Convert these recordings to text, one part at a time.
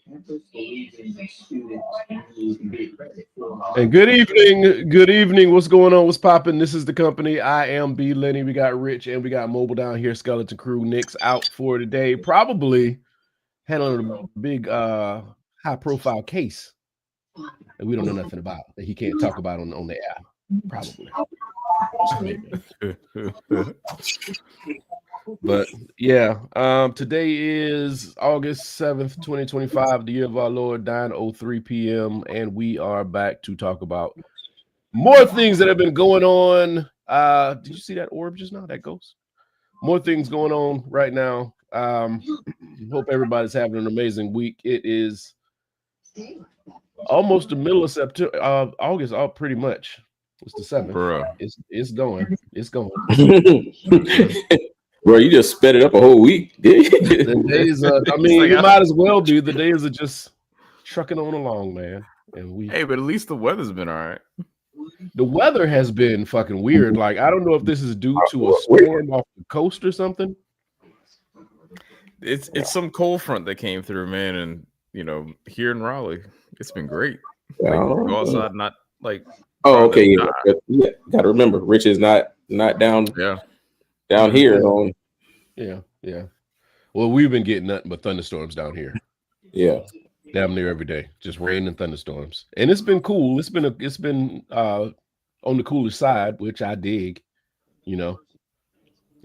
And good evening. Good evening. What's going on? What's popping? This is the company. I am B Lenny. We got Rich and we got Mobile down here. Skeleton Crew. Nick's out for today. Probably handling a big high profile case that we don't know nothing about that he can't talk about on the app. Probably. But yeah, today is August 7th, 2025, the year of our Lord, 9:03 p.m. And we are back to talk about more things that have been going on. Did you see that orb just now? That ghost? More things going on right now. Hope everybody's having an amazing week. It is almost the middle of September, August, pretty much. It's the 7th. Bro. It's going. It's going. Bro, you just sped it up a whole week. The days, I mean, like, it might as well be. The days are just trucking on along, man. And but at least the weather's been all right. The weather has been fucking weird. Like, I don't know if this is due to a storm off the coast or something. It's some cold front that came through, man, and here in Raleigh, it's been great. Like, go outside, not like. Oh, okay. Yeah, gotta remember, Rich is not down. Yeah. Down here. Yeah. Well, we've been getting nothing but thunderstorms down here. Yeah. Damn near every day. Just rain and thunderstorms. And it's been cool. It's been on the cooler side, which I dig. It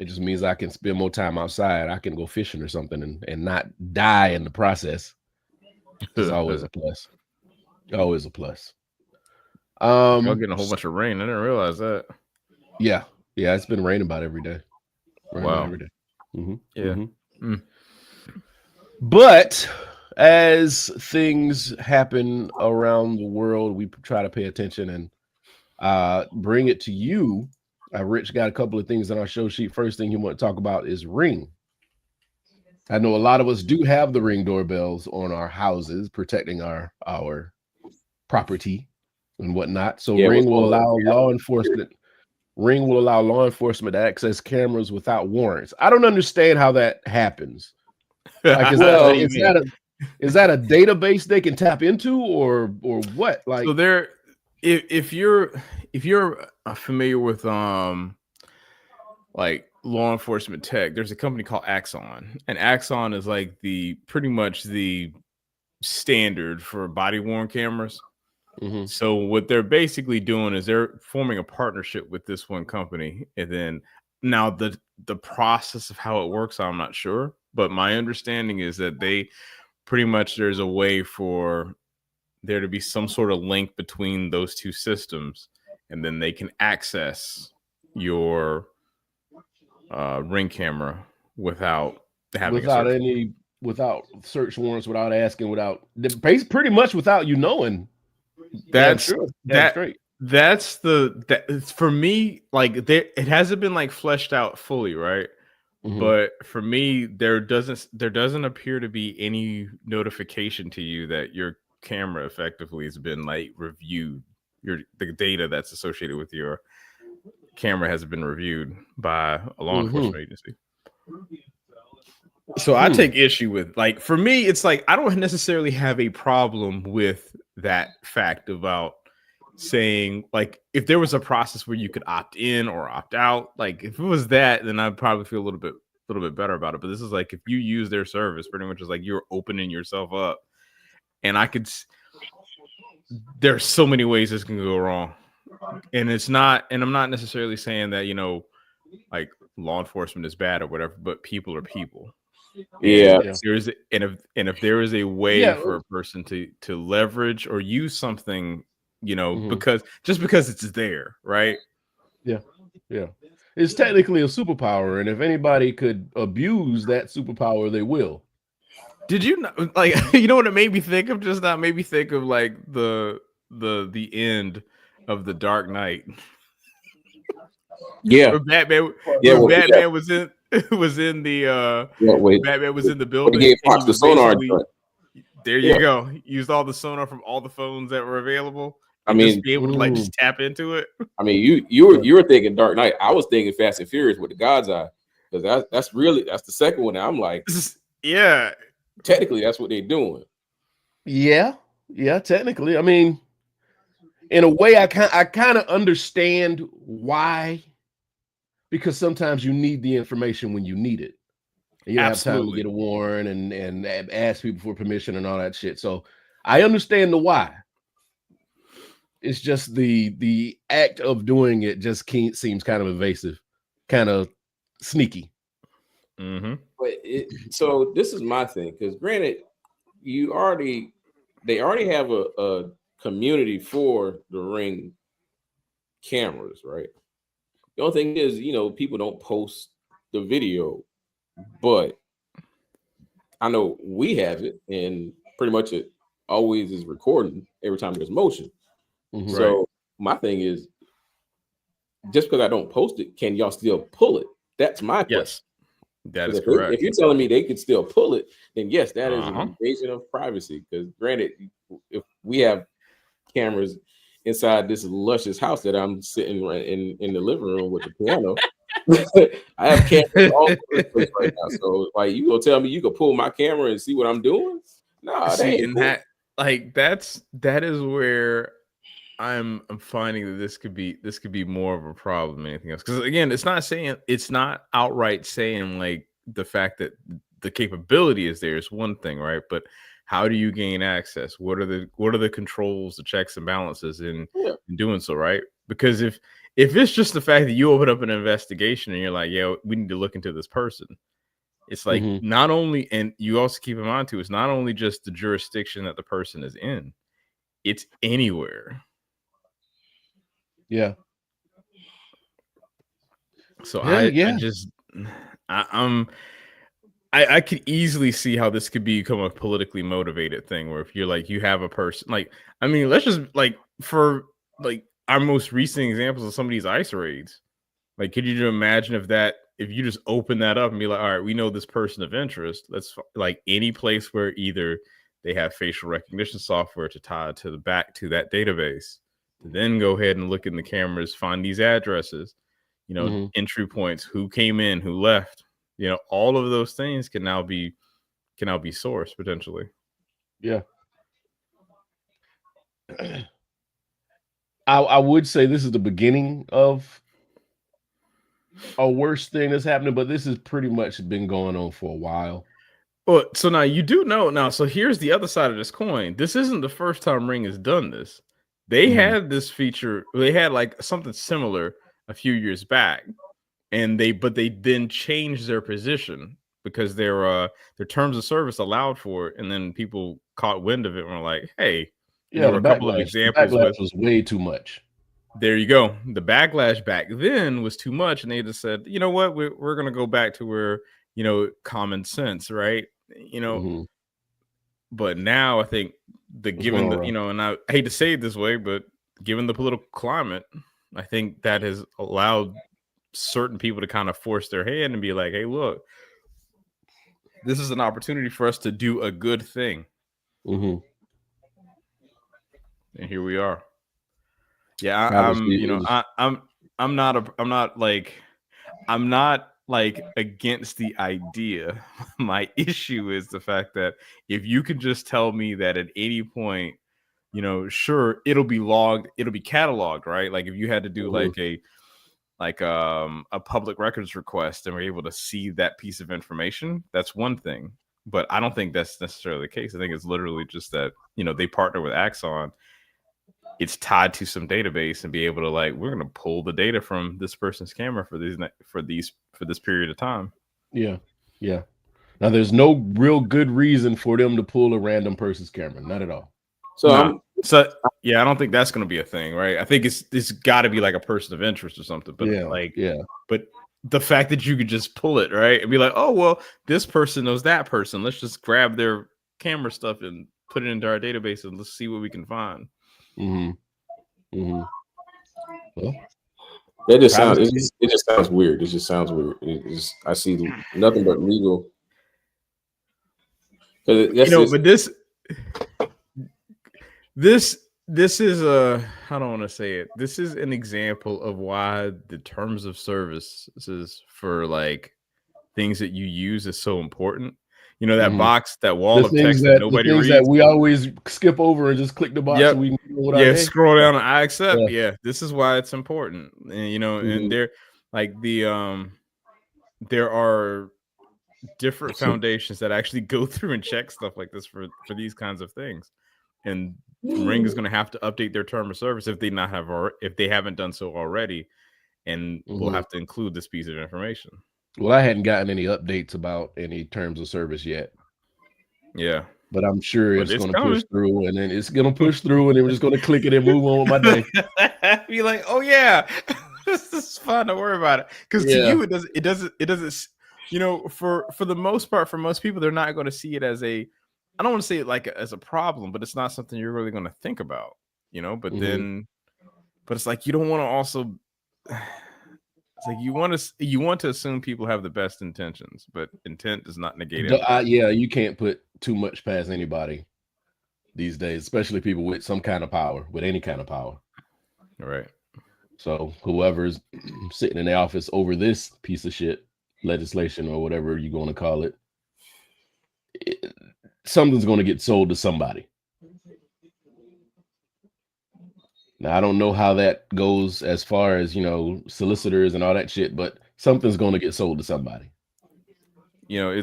just means I can spend more time outside. I can go fishing or something and not die in the process. It's always a plus. Always a plus. Y'all getting a whole bunch of rain. I didn't realize that. Yeah, it's been raining about every day. Wow. Every day. Mm-hmm. Yeah. Mm-hmm. But as things happen around the world, we try to pay attention and bring it to you. Rich got a couple of things on our show sheet. First thing you want to talk about is Ring. I know a lot of us do have the Ring doorbells on our houses, protecting our property and whatnot. So Ring will allow law enforcement. Ring will allow law enforcement to access cameras without warrants. I don't understand how that happens. Like, is that a database they can tap into, or what? Like, so there, if you're familiar with like law enforcement tech, there's a company called Axon, and Axon is like pretty much the standard for body worn cameras. Mm-hmm. So what they're basically doing is they're forming a partnership with this one company, and then now the process of how it works, I'm not sure, but my understanding is that they pretty much, there's a way for there to be some sort of link between those two systems, and then they can access your Ring camera without having without search warrants, without asking, pretty much without you knowing. That's for me, like, it hasn't been like fleshed out fully, right? Mm-hmm. But for me, there doesn't appear to be any notification to you that your camera effectively has been like reviewed. The data that's associated with your camera has been reviewed by a law enforcement agency. So I take issue with, like, for me, it's like I don't necessarily have a problem with that fact about saying, like, if there was a process where you could opt in or opt out, like, if it was that, then I'd probably feel a little bit better about it. But this is like, if you use their service, pretty much is like you're opening yourself up, and there's so many ways this can go wrong, and I'm not necessarily saying that like law enforcement is bad or whatever, but people are people. Yeah. If there is a way for a person to leverage or use something, because it's there, right? Yeah. It's technically a superpower, and if anybody could abuse that superpower, they will. Did you know, like, what it made me think of just now? Made me think of like the end of The Dark Knight. Yeah. Where Batman was in the Batman was in the building. He gave Fox the sonar. There you go. Used all the sonar from all the phones that were available. I mean, just be able to like just tap into it. I mean, you were thinking Dark Knight. I was thinking Fast and Furious with the God's Eye, because that's the second one. I'm like, yeah. Technically, that's what they're doing. Yeah, technically. I mean, in a way, I kind of understand why, because sometimes you need the information when you need it. And you don't have time to Absolutely. get a warrant and ask people for permission and all that shit. So I understand the why. It's just the act of doing it just seems kind of invasive, kind of sneaky. Mm-hmm. But so this is my thing, because granted, they already have a community for the Ring cameras, right? The only thing is, people don't post the video, but I know we have it, and pretty much it always is recording every time there's motion. Mhm. So my thing is, just because I don't post it, can y'all still pull it? That's my question. Yes, that is If correct. you're telling me they could still pull it, then yes, that is Uh-huh. an invasion of privacy. Because granted, if we have cameras inside this luscious house that I'm sitting in the living room with the piano, I have cameras all over the place right now. So like, you gonna tell me you can pull my camera and see what I'm doing? No, See, and that is where I'm finding that this could be more of a problem than anything else. Because again, it's not outright saying like the fact that the capability is there is one thing, right? But how do you gain access? What are the controls, the checks and balances in doing so, right? Because if it's just the fact that you open up an investigation and you're like, yeah, we need to look into this person. It's like not only, and you also keep in mind too, it's not only just the jurisdiction that the person is in, it's anywhere. Yeah. So Yeah. I could easily see how this could become a politically motivated thing where if you're like, you have a person like, I mean, let's just like for like our most recent examples of some of these ICE raids. Like, could you imagine if you just open that up and be like, all right, we know this person of interest. Let's like any place where either they have facial recognition software to tie to the back to that database, to then go ahead and look in the cameras, find these addresses, entry points, who came in, who left, all of those things can now be sourced potentially. Yeah. I would say this is the beginning of a worse thing that's happening, but this has pretty much been going on for a while. Well, so now you do know now. So here's the other side of this coin. This isn't the first time Ring has done this. They had this feature. They had like something similar a few years back, and they then changed their position because their terms of service allowed for it, and then people caught wind of it and were like, "Hey, there were a couple of examples backlash was way too much." There you go. The backlash back then was too much, and they just said, "You know what? We're going to go back to where common sense, right? But now I think and I hate to say it this way, but given the political climate, I think that has allowed certain people to kind of force their hand and be like, hey, look, this is an opportunity for us to do a good thing. And here we are. Yeah, I'm not against the idea. My issue is the fact that if you can just tell me that at any point, sure, it'll be logged, it'll be cataloged, right? Like if you had to do a public records request and we're able to see that piece of information, that's one thing. But I don't think that's necessarily the case. I think it's literally just that, they partner with Axon. It's tied to some database and be able to we're going to pull the data from this person's camera for this period of time. Yeah. Now there's no real good reason for them to pull a random person's camera. Not at all. So I don't think that's going to be a thing, right? I think it's got to be like a person of interest or something. But but the fact that you could just pull it, right, and be like, oh well, this person knows that person. Let's just grab their camera stuff and put it into our database and let's see what we can find. Well, that just sounds. It just sounds weird. It just sounds weird. I see nothing but legal. But this is I don't want to say it. This is an example of why the terms of services for things that you use is so important. You know, that Mhm. box, that wall The of text that nobody reads. that we always skip over and just click the box Yep. so we can do what Yeah, our scroll down and I accept. Yeah. Yeah, this is why it's important. And you know, and Mhm. there like there are different foundations that actually go through and check stuff like this for these kinds of things. And Ring is going to have to update their term of service if if they haven't done so already, and we'll Mhm. have to include this piece of information. Well, I hadn't gotten any updates about any terms of service yet, Yeah, but I'm sure but it's it's going to push coming. through, and then it's going to push through, and then we're just going to click it and move on with my day. Be like, oh yeah, this is fun. Don't worry about it, because to Yeah. you it doesn't. You know, for the most part, for most people, they're not going to see it as a. I don't want to say it like as a problem, but it's not something you're really going to think about. You know, but Mhm. then, but it's like you don't want to also. It's like you want to assume people have the best intentions, but intent does not negate empathy. Yeah, you can't put too much past anybody these days, especially people with some kind of power, with any kind of power. Right. So whoever's sitting in the office over this piece of shit legislation or whatever you're going to call it, something's going to get sold to somebody. Now, I don't know how that goes as far as, solicitors and all that shit, but something's going to get sold to somebody. You know,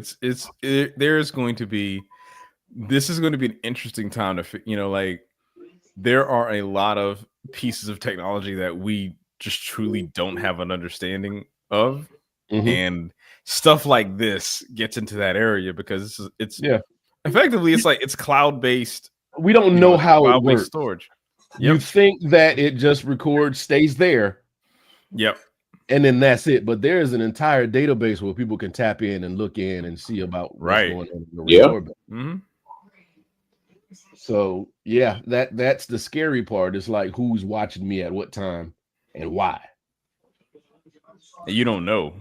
there's going to be, this is going to be an interesting time to, like there are a lot of pieces of technology that we just truly don't have an understanding of. Mhm. And stuff like this gets into that area because it's Yeah. effectively, it's cloud-based. We don't know how it cloud-based works. storage. You Yep. think that it just records, stays there, Yep. and then that's it. But there is an entire database where people can tap in and look in and see about what's Right. going on in the Yeah. doorbell. Mhm. So yeah, that's the scary part. It's like who's watching me at what time and why. You don't know.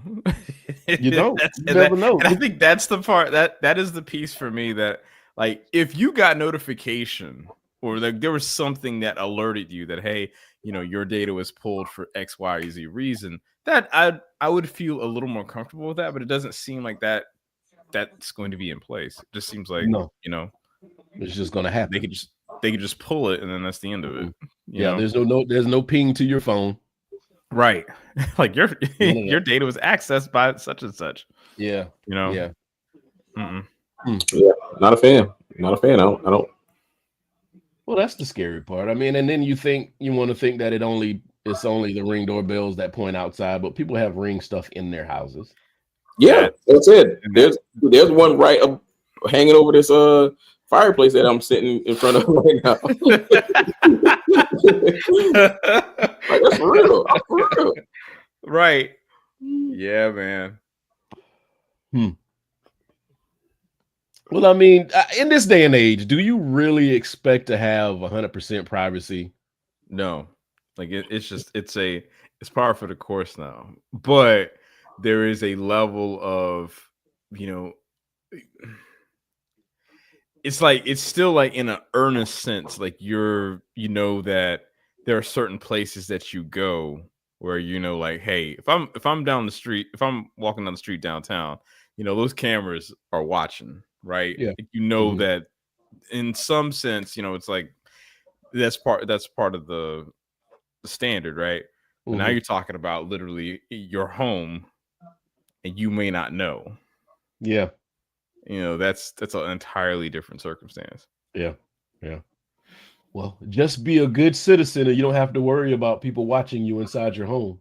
You don't. That's- You and never that- know. And I think that's the part that is the piece for me that, like, if you got notification or like there was something that alerted you that, hey, your data was pulled for X, Y, or Z reason, that I would feel a little more comfortable with that. But it doesn't seem like that's going to be in place. It just seems like No. It's just gonna happen. they could just pull it and then that's the end of it. Yeah, there's no ping to your phone. Right. Like your Yeah. your data was accessed by such and such. Yeah. Yeah. Yeah, not a fan. Not a fan. I don't. Well, that's the scary part. I mean, and then you want to think that it's only the Ring doorbells that point outside, but people have Ring stuff in their houses. Yeah, that's it. There's one right up, hanging over this fireplace that I'm sitting in front of right now. Like, that's for real. I'm for real. Right. Yeah, man. Well, I mean, in this day and age, do you really expect to have 100% privacy? No. Like it's par for the course now. But there is a level of, it's like it's still like in an earnest sense, like that there are certain places that you go where like, hey, if I'm down the street, if I'm walking down the street downtown, those cameras are watching, right? Yeah. Like, that in some sense, it's like that's part of the standard, right? But now you're talking about literally your home and you may not know. Yeah. That's an entirely different circumstance. Yeah. Well, just be a good citizen and you don't have to worry about people watching you inside your home.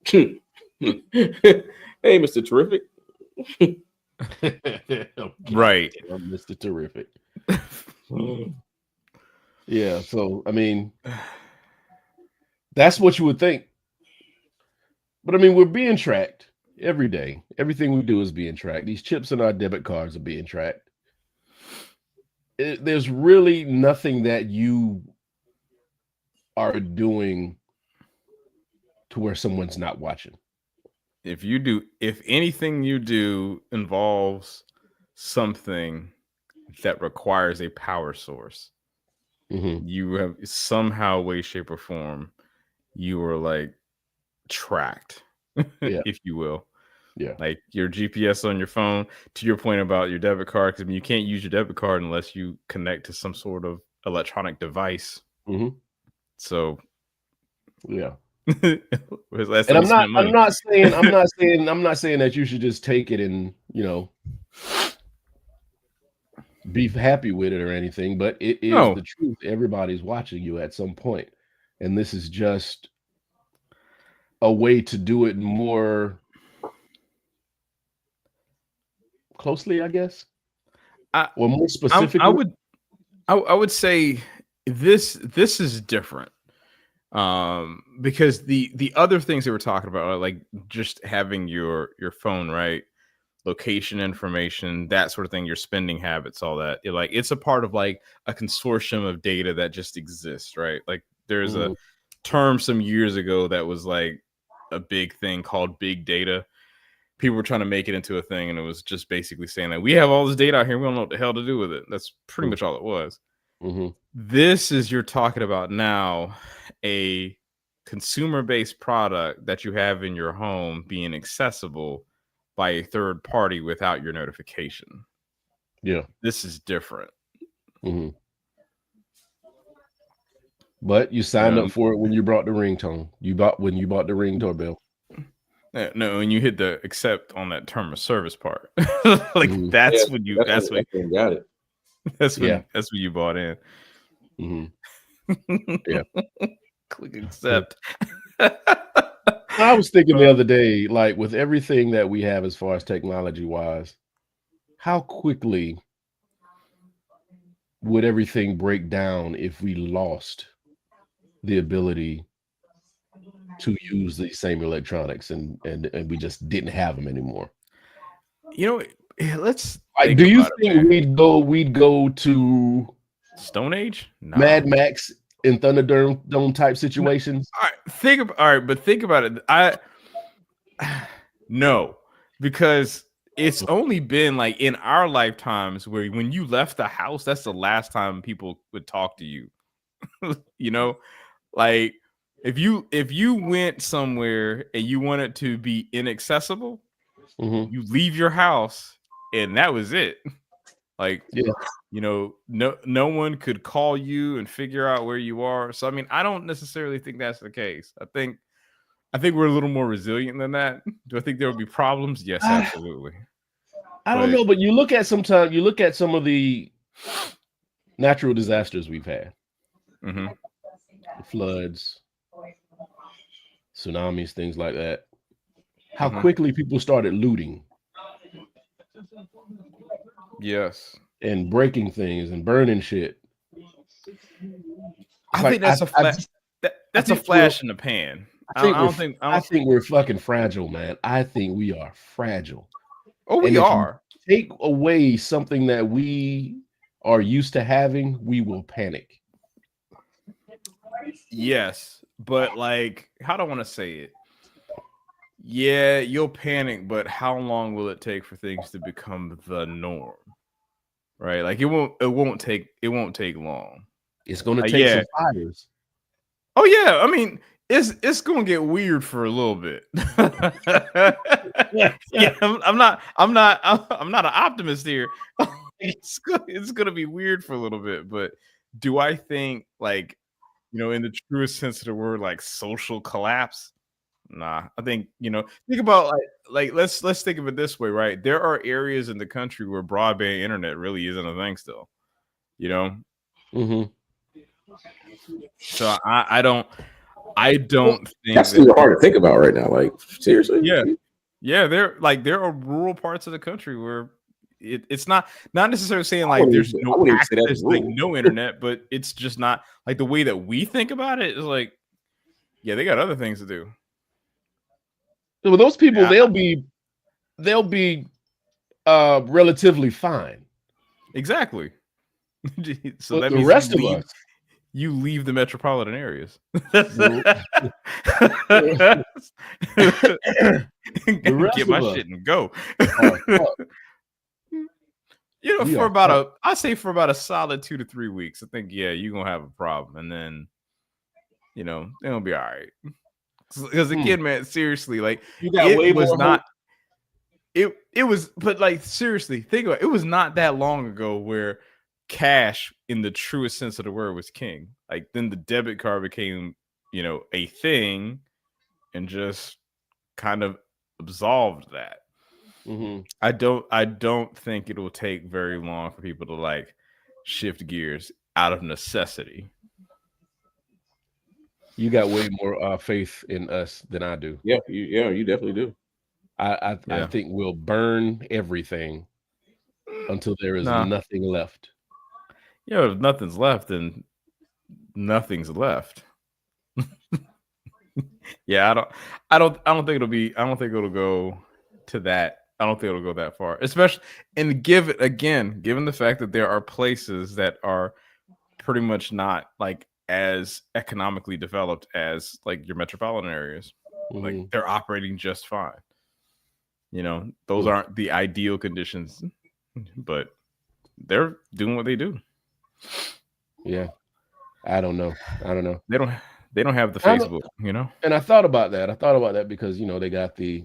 Hey, Mr. Terrific. Right. Mr. Terrific. Yeah, so I mean, that's what you would think. But I mean, we're being tracked every day. Everything we do is being tracked. These chips in our debit cards are being tracked. There's really nothing that you are doing to where someone's not watching. If anything you do involves something that requires a power source, you have somehow, way, shape, or form, you are like tracked, if you will. Yeah. Like your GPS on your phone. To your point about your debit card, because you can't use your debit card unless you connect to some sort of electronic device. Mm-hmm. So yeah. Last And time you spent money? I'm not saying that you should just take it and, you know, be happy with it or anything, but it is No. the truth. Everybody's watching you at some point, and this is just a way to do it more closely, I guess, or more specifically. I would say this is different, because the other things that we're talking about are like just having your phone, right, location information, that sort of thing, your spending habits, all that. It's a part of like a consortium of data that just exists, right? Like there's a term some years ago that was like a big thing called big data. People were trying to make it into a thing, and it was just basically saying that we have all this data out here, we don't know what the hell to do with it. That's pretty much all it was. This is, you're talking about now, a consumer-based product that you have in your home being accessible by a third party without your notification. Yeah, this is different. But you signed up for it when you brought the ringtone. When you bought the Ring doorbell. No, and you hit the accept on that term of service part. Like that's when you got it. That's when you bought in. Yeah. Click accept. I was thinking the other day, like with everything that we have as far as technology wise, how quickly would everything break down if we lost the ability to use these same electronics and we just didn't have them anymore? You know, let's do you think we'd go to Stone Age? No. Mad Max in Thunderdome type situations? All right, but think about it. No, because it's only been like in our lifetimes where when you left the house, that's the last time people would talk to you. You know, like if you went somewhere and you wanted to be inaccessible, you leave your house and that was it. Like, you know, no one could call you and figure out where you are. So I mean, I don't necessarily think that's the case. I think we're a little more resilient than that. Do I think there will be problems? Yes, absolutely. I don't know, but you look at some of the natural disasters we've had. The floods, tsunamis, things like that. How quickly people started looting. Yes. And breaking things and burning shit. I think that's a flash in the pan. I think we're fucking fragile, man. I think we are fragile. Oh, we are. Take away something that we are used to having, we will panic. Yes, but like, how do I want to say it? Yeah, you'll panic, but how long will it take for things to become the norm? Right? Like it won't take long. It's gonna take some fires. Oh yeah, I mean, it's gonna get weird for a little bit. Yeah, I'm not an optimist here. It's gonna be weird for a little bit, but do I think, like, you know, in the truest sense of the word, like social collapse? Nah, I think, you know, think about like let's think of it this way, right? There are areas in the country where broadband internet really isn't a thing still, you know. So I don't think that's hard to think about right now. Like, seriously, yeah. There are rural parts of the country where it's not necessarily saying like there's no access, like no internet, but it's just not like the way that we think about it is like, yeah, they got other things to do. So with those people, they'll be relatively fine. Exactly. So but that means the rest of us, you leave the metropolitan areas. Get my shit and go. You know, for about a solid 2 to 3 weeks, I think, yeah, you're gonna have a problem, and then, you know, it'll be all right. Because again, man, seriously, like, you got way more hope. it was, but like seriously, think about it. It was not that long ago where cash in the truest sense of the word was king. Like then the debit card became, a thing and just kind of absolved that. Mm-hmm. I don't think it will take very long for people to like shift gears out of necessity. You got way more faith in us than I do. Yeah, you definitely do. I think we'll burn everything until there is nothing left. Yeah, if nothing's left, then nothing's left. Yeah, I don't think it'll go to that. I don't think it'll go that far. Especially given the fact that there are places that are pretty much not like as economically developed as like your metropolitan areas. Mm-hmm. Like they're operating just fine. Those aren't the ideal conditions, but they're doing what they do. Yeah. I don't know. They don't have the Facebook, And I thought about that because they got the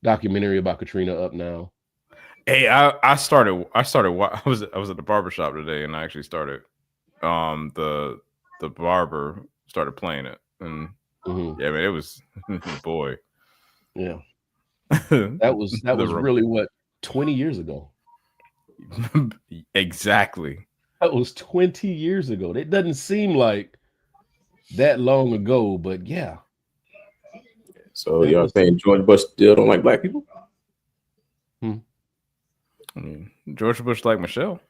documentary about Katrina up now. Hey, I started. I was at the barbershop today, and I actually started. The barber started playing it, and yeah, man, it was boy. Yeah, that was really what 20 years ago. Exactly. That was 20 years ago. It doesn't seem like that long ago, but yeah. So y'all saying George Bush still don't like black people? I mean, George Bush liked Michelle.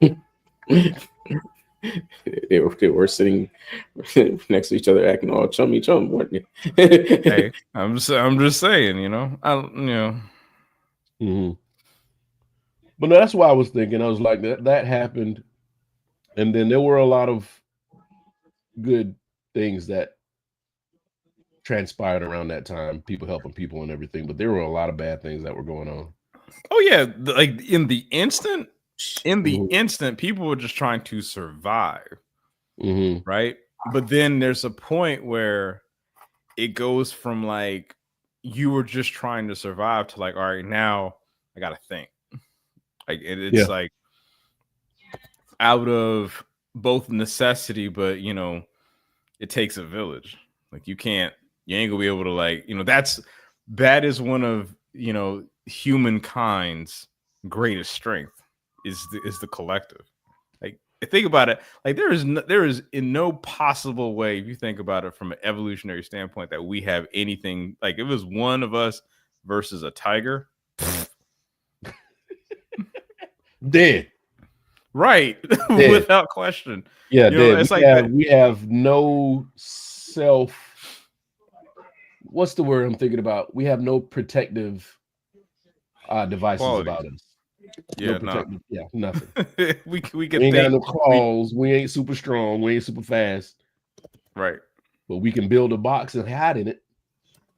They were sitting next to each other, acting all chummy chum, weren't you? Hey, I'm just saying, Mm-hmm. But no, that's why I was thinking. I was like, that happened, and then there were a lot of good things that transpired around that time. People helping people and everything, but there were a lot of bad things that were going on. Oh yeah, like in the instant, people were just trying to survive, right? But then there's a point where it goes from like you were just trying to survive to like, all right, now I gotta think. Like it's like out of both necessity, but it takes a village. Like you ain't gonna be able to like, that is one of humankind's greatest strength is the collective. Like think about it, like there is in no possible way, if you think about it from an evolutionary standpoint, that we have anything like if it was one of us versus a tiger. Dead. Right. Dead. Without question. Yeah, dead. It's we have no self. What's the word I'm thinking about? We have no protective devices about us. Yeah, nothing. we ain't got no claws. We ain't super strong. We ain't super fast. Right. But we can build a box and hide in it.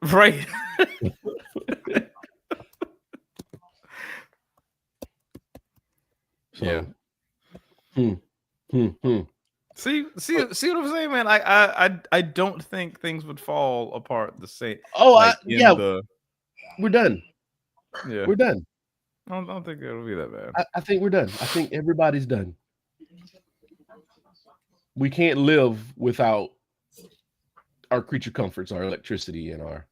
Right. So, See what I'm saying, man? I don't think things would fall apart the same. Oh, we're done. Yeah, we're done. I don't think it'll be that bad. I think we're done. I think everybody's done. We can't live without our creature comforts, our electricity, and our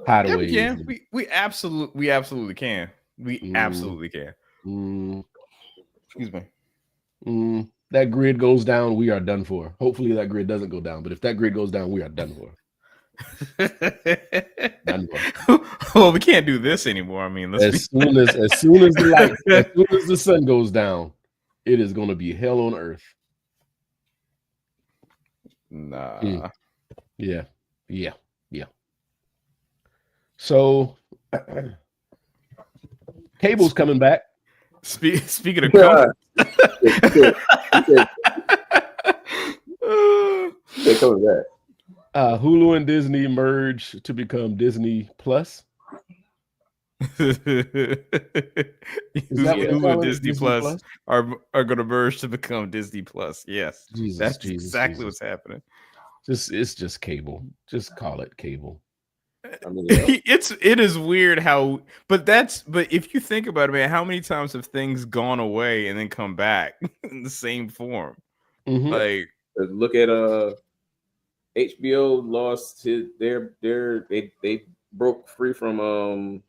hideaways. Yeah, we absolutely can. We absolutely can. Excuse me. That grid goes down, we are done for. Hopefully that grid doesn't go down, but if that grid goes down, we are done for. Well, we can't do this anymore. I mean, as soon as the sun goes down, it is going to be hell on earth. Nah. Yeah. So cable's coming back. Speaking of coming they're coming back. Hulu and Disney merge to become Disney Plus. Hulu and Disney Plus are going to merge to become Disney Plus. Yes, that's exactly what's happening. It's just cable. Just call it cable. I mean, yeah. It is weird how, but if you think about it, man, how many times have things gone away and then come back in the same form? Mhm. Like, look at HBO lost they broke free from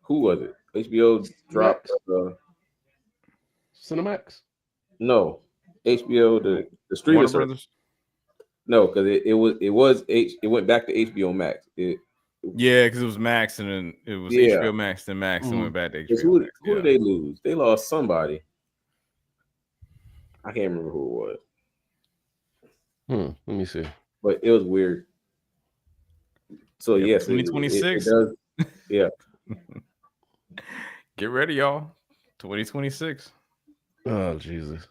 who was it? HBO dropped Cinemax. no HBO the streaming Warner service. Brothers. No, because it went back to HBO Max. Yeah, because it was Max and then it was Yeah. HBO Max, then Max, and went back to 'Cause HBO Max. who did they lose? They lost somebody. I can't remember who it was. Let me see. But it was weird. So Yep, yes, 2026. it does. Yeah. Get ready, y'all. 2026. Oh Jesus.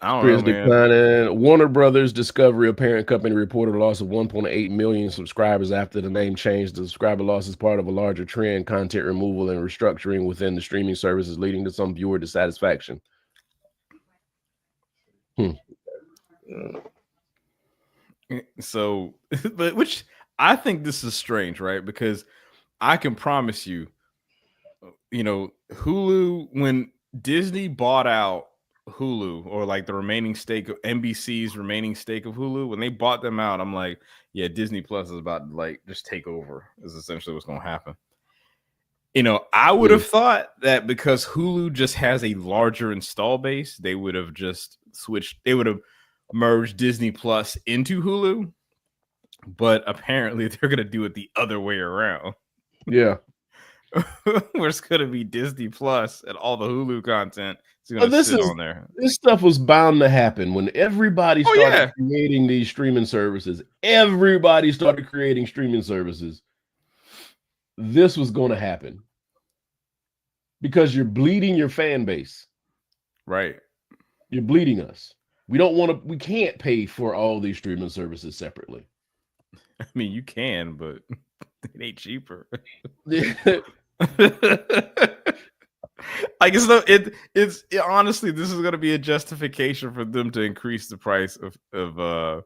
I don't Chris know, man. declining. Warner Brothers Discovery, a parent company, reported a loss of 1.8 million subscribers after the name change. The subscriber loss is part of a larger trend, content removal and restructuring within the streaming services, leading to some viewer dissatisfaction. So, but which I think this is strange, right? Because I can promise you, Hulu, when Disney bought out Hulu, or like the remaining stake of NBC's remaining stake of Hulu, when they bought them out, I'm like, yeah, Disney Plus is about to like just take over, is essentially what's going to happen. I would have thought that because Hulu just has a larger install base, they would have just they would have merged Disney Plus into Hulu, but apparently they're going to do it the other way around. Yeah. Where it's going to be Disney Plus and all the Hulu content is going to sit on there. This stuff was bound to happen when everybody started creating these streaming services. Everybody started creating streaming services. This was going to happen because you're bleeding your fan base. Right. You're bleeding us. We can't pay for all these streaming services separately. I mean, you can, but it ain't cheaper. Like it's honestly, this is going to be a justification for them to increase the price of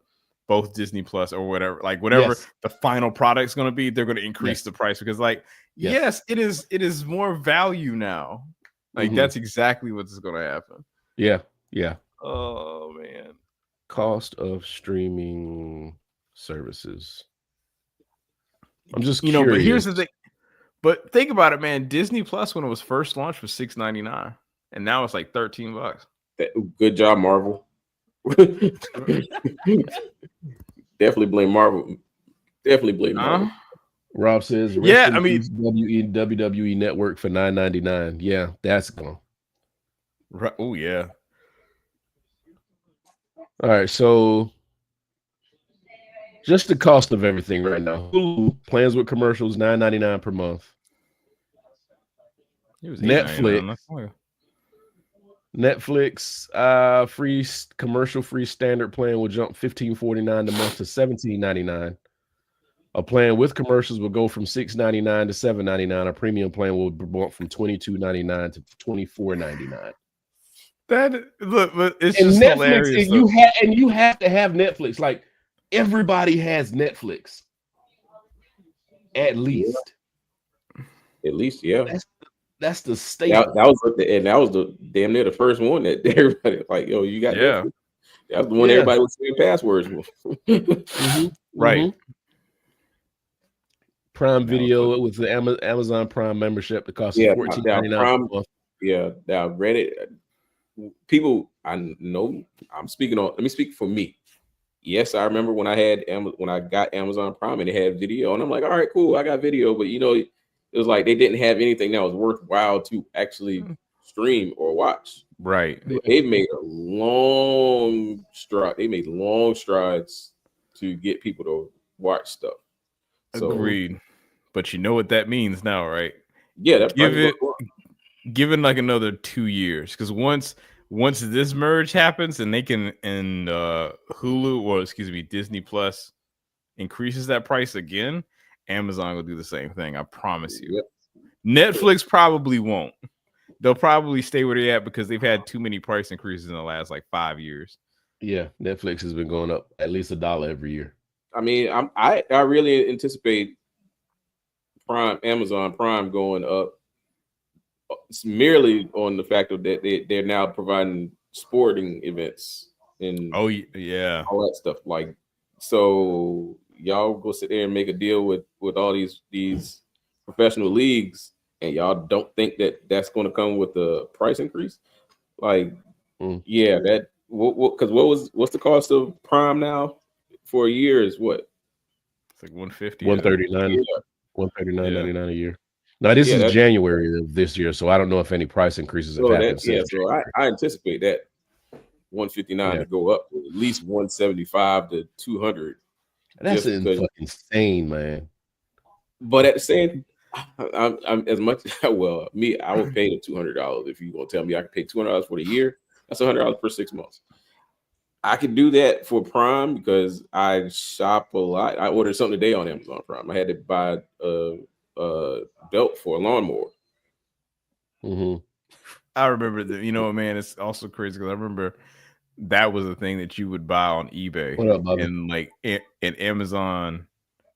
both Disney Plus or whatever, whatever the final product's going to be. They're going to increase the price because, yes, it is more value now. Like that's exactly what's going to happen. Yeah. Oh man, cost of streaming services. I'm just curious. But here's the thing. But think about it, man. Disney Plus, when it was first launched, was $6.99, and now it's like $13. Good job, Marvel. Definitely blame Marvel. Rob says, WWE Network for $9.99. Yeah, that's gone. Right. Oh yeah. All right, so just the cost of everything right now. Hulu plans with commercials, $9.99 per month. Netflix free commercial-free standard plan will jump $15.49 a month to $17.99. A plan with commercials will go from $6.99 to $7.99. A premium plan will bump from $22.99 to $24.99. But it's just Netflix, hilarious. And you have to have Netflix. Like everybody has Netflix. At least. Yeah. That's the state. That was the damn near the first one that everybody like, yo, you got Netflix. That was the one everybody was saying passwords with. Right. Prime Video with the Amazon Prime membership, the cost of $14.99 a month. Yeah, now Reddit. People, I know. Let me speak for me. Yes, I remember when I got Amazon Prime and it had video, and I'm like, all right, cool, I got video, but it was like they didn't have anything that was worthwhile to actually stream or watch. Right. They made a long stride. They made long strides to get people to watch stuff. So, agreed. But you know what that means now, right? Yeah, that's given like another 2 years, because once this merge happens and they can Hulu, or excuse me, Disney Plus increases that price again, Amazon will do the same thing. I promise you. Yep. Netflix probably won't. They'll probably stay where they're at because they've had too many price increases in the last 5 years. Yeah, Netflix has been going up at least $1 every year. I mean, I really anticipate Amazon Prime going up. It's merely on the fact of that they're now providing sporting events and Oh yeah, all that stuff. Like, so y'all go sit there and make a deal with all these professional leagues, and y'all don't think that that's going to come with a price increase? Like, yeah, that because what's the cost of Prime now for a year is what? It's like 150. 139, Yeah. 139.99 a year. Now this is January of this year, so I don't know if any price increases have happened. So I anticipate that 159 to go up to at least 175 to 200. That's fucking insane, man. But at the same, I'm as much. Well, me, I would pay the $200 if you gonna tell me I could pay $200 for the year. That's $100 per 6 months. I could do that for Prime because I shop a lot. I ordered something today on Amazon Prime. I had to buy a belt for a lawnmower. I remember that. You know, man, it's also crazy because I remember that was a thing that you would buy on eBay. What up, Bobby? And like, and Amazon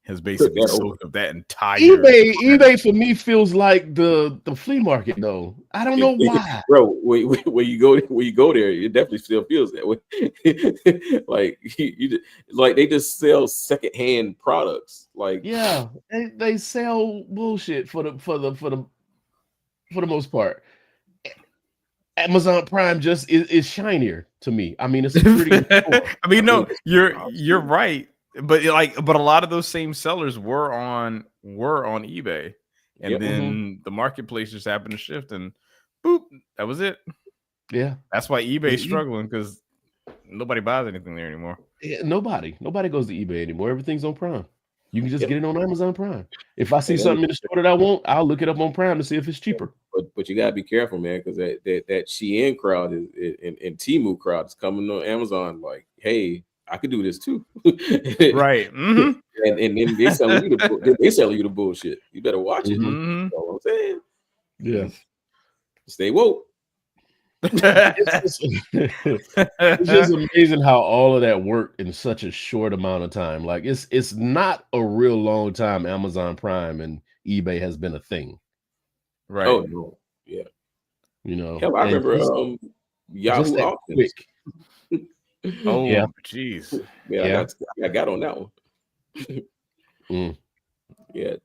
has basically soaked up that entire eBay for me feels like the flea market though. I don't know why, bro. When you go there, it definitely still feels that way. Like like they just sell secondhand products. Like, yeah, they sell bullshit for the most part. Amazon Prime just is shinier to me. I mean, it's a pretty. I mean, no, you're right. But a lot of those same sellers were on eBay, and then the marketplace just happened to shift, and boop, that was it. Yeah, that's why eBay's struggling because nobody buys anything there anymore. Yeah, nobody goes to eBay anymore. Everything's on Prime. You can just get it on Amazon Prime. If I see something in the store that I want, I'll look it up on Prime to see if it's cheaper. But you gotta be careful, man, because that Shein crowd and Temu crowd is coming on Amazon. Like, hey, I could do this too, right? And then they selling you the bullshit. You better watch it. You know what I'm saying? Yeah. Stay woke. It's just amazing how all of that worked in such a short amount of time. Like it's not a real long time Amazon Prime and eBay has been a thing. Right. Oh no. Yeah. You know. Hell, I remember Yahoo Auctions. Oh yeah, jeez. Yeah, I got on that one. Yeah.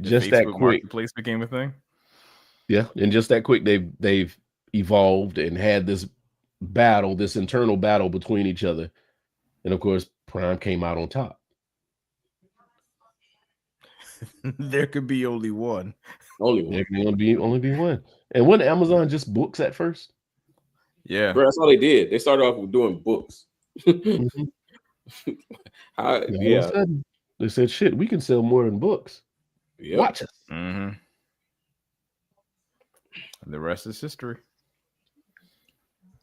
Just that quick. Marketplace became a thing. Yeah, and just that quick, they've evolved and had this internal battle between each other, and of course, Prime came out on top. There could be only one. There can only be one. And wasn't Amazon just books at first? Yeah, bro, that's all they did. They started off with doing books. They said, "Shit, we can sell more than books." Yep. Watch us. And the rest is history.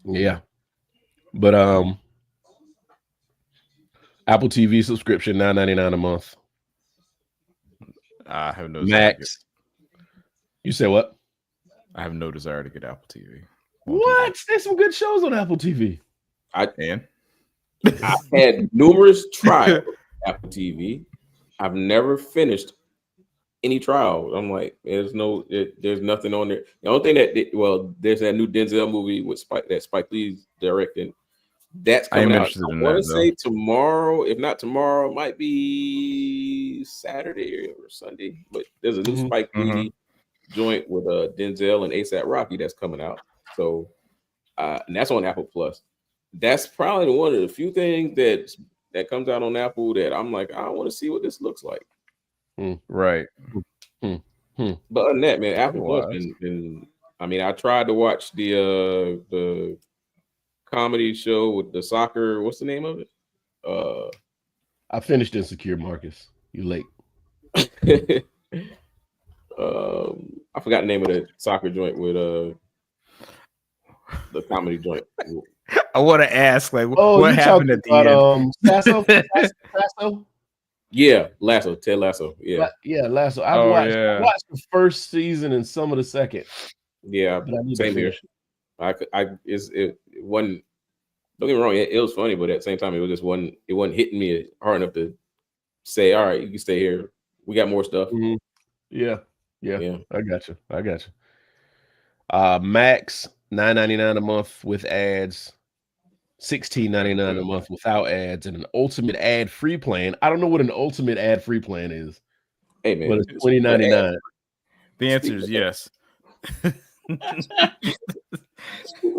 Yeah, but Apple TV subscription $9.99 a month. I have no Max. You said what? I have no desire to get Apple TV. What? There's some good shows on Apple TV. I've had numerous trials of Apple TV. I've never finished any trial. I'm like, there's nothing on there. The only thing there's that new Denzel movie with Spike Lee's directing. That's coming out. I want to say tomorrow. If not tomorrow, it might be Saturday or Sunday. But there's a new Spike Lee joint with Denzel and A$AP Rocky that's coming out. So, and that's on Apple Plus. That's probably one of the few things that comes out on Apple that I'm like, I want to see what this looks like. Right. But other than that, man, Apple Plus and I mean, I tried to watch the comedy show with the soccer. What's the name of it? I finished Insecure, Marcus. You late. I forgot the name of the soccer joint with the comedy joint. I want to ask, like, what happened at the end? Lasso? Yeah, Lasso, Ted Lasso. Yeah, Lasso. I watched the first season and some of the second. Yeah, same here. It wasn't Don't get me wrong, it was funny, but at the same time, it wasn't hitting me hard enough to say, all right, you can stay here. We got more stuff. Mhm. Yeah. I got you. Max $9.99 a month with ads, $16.99 a month without ads, and an ultimate ad-free plan. I don't know what an ultimate ad-free plan is. Hey man, but it's $20.99. The answer is yes.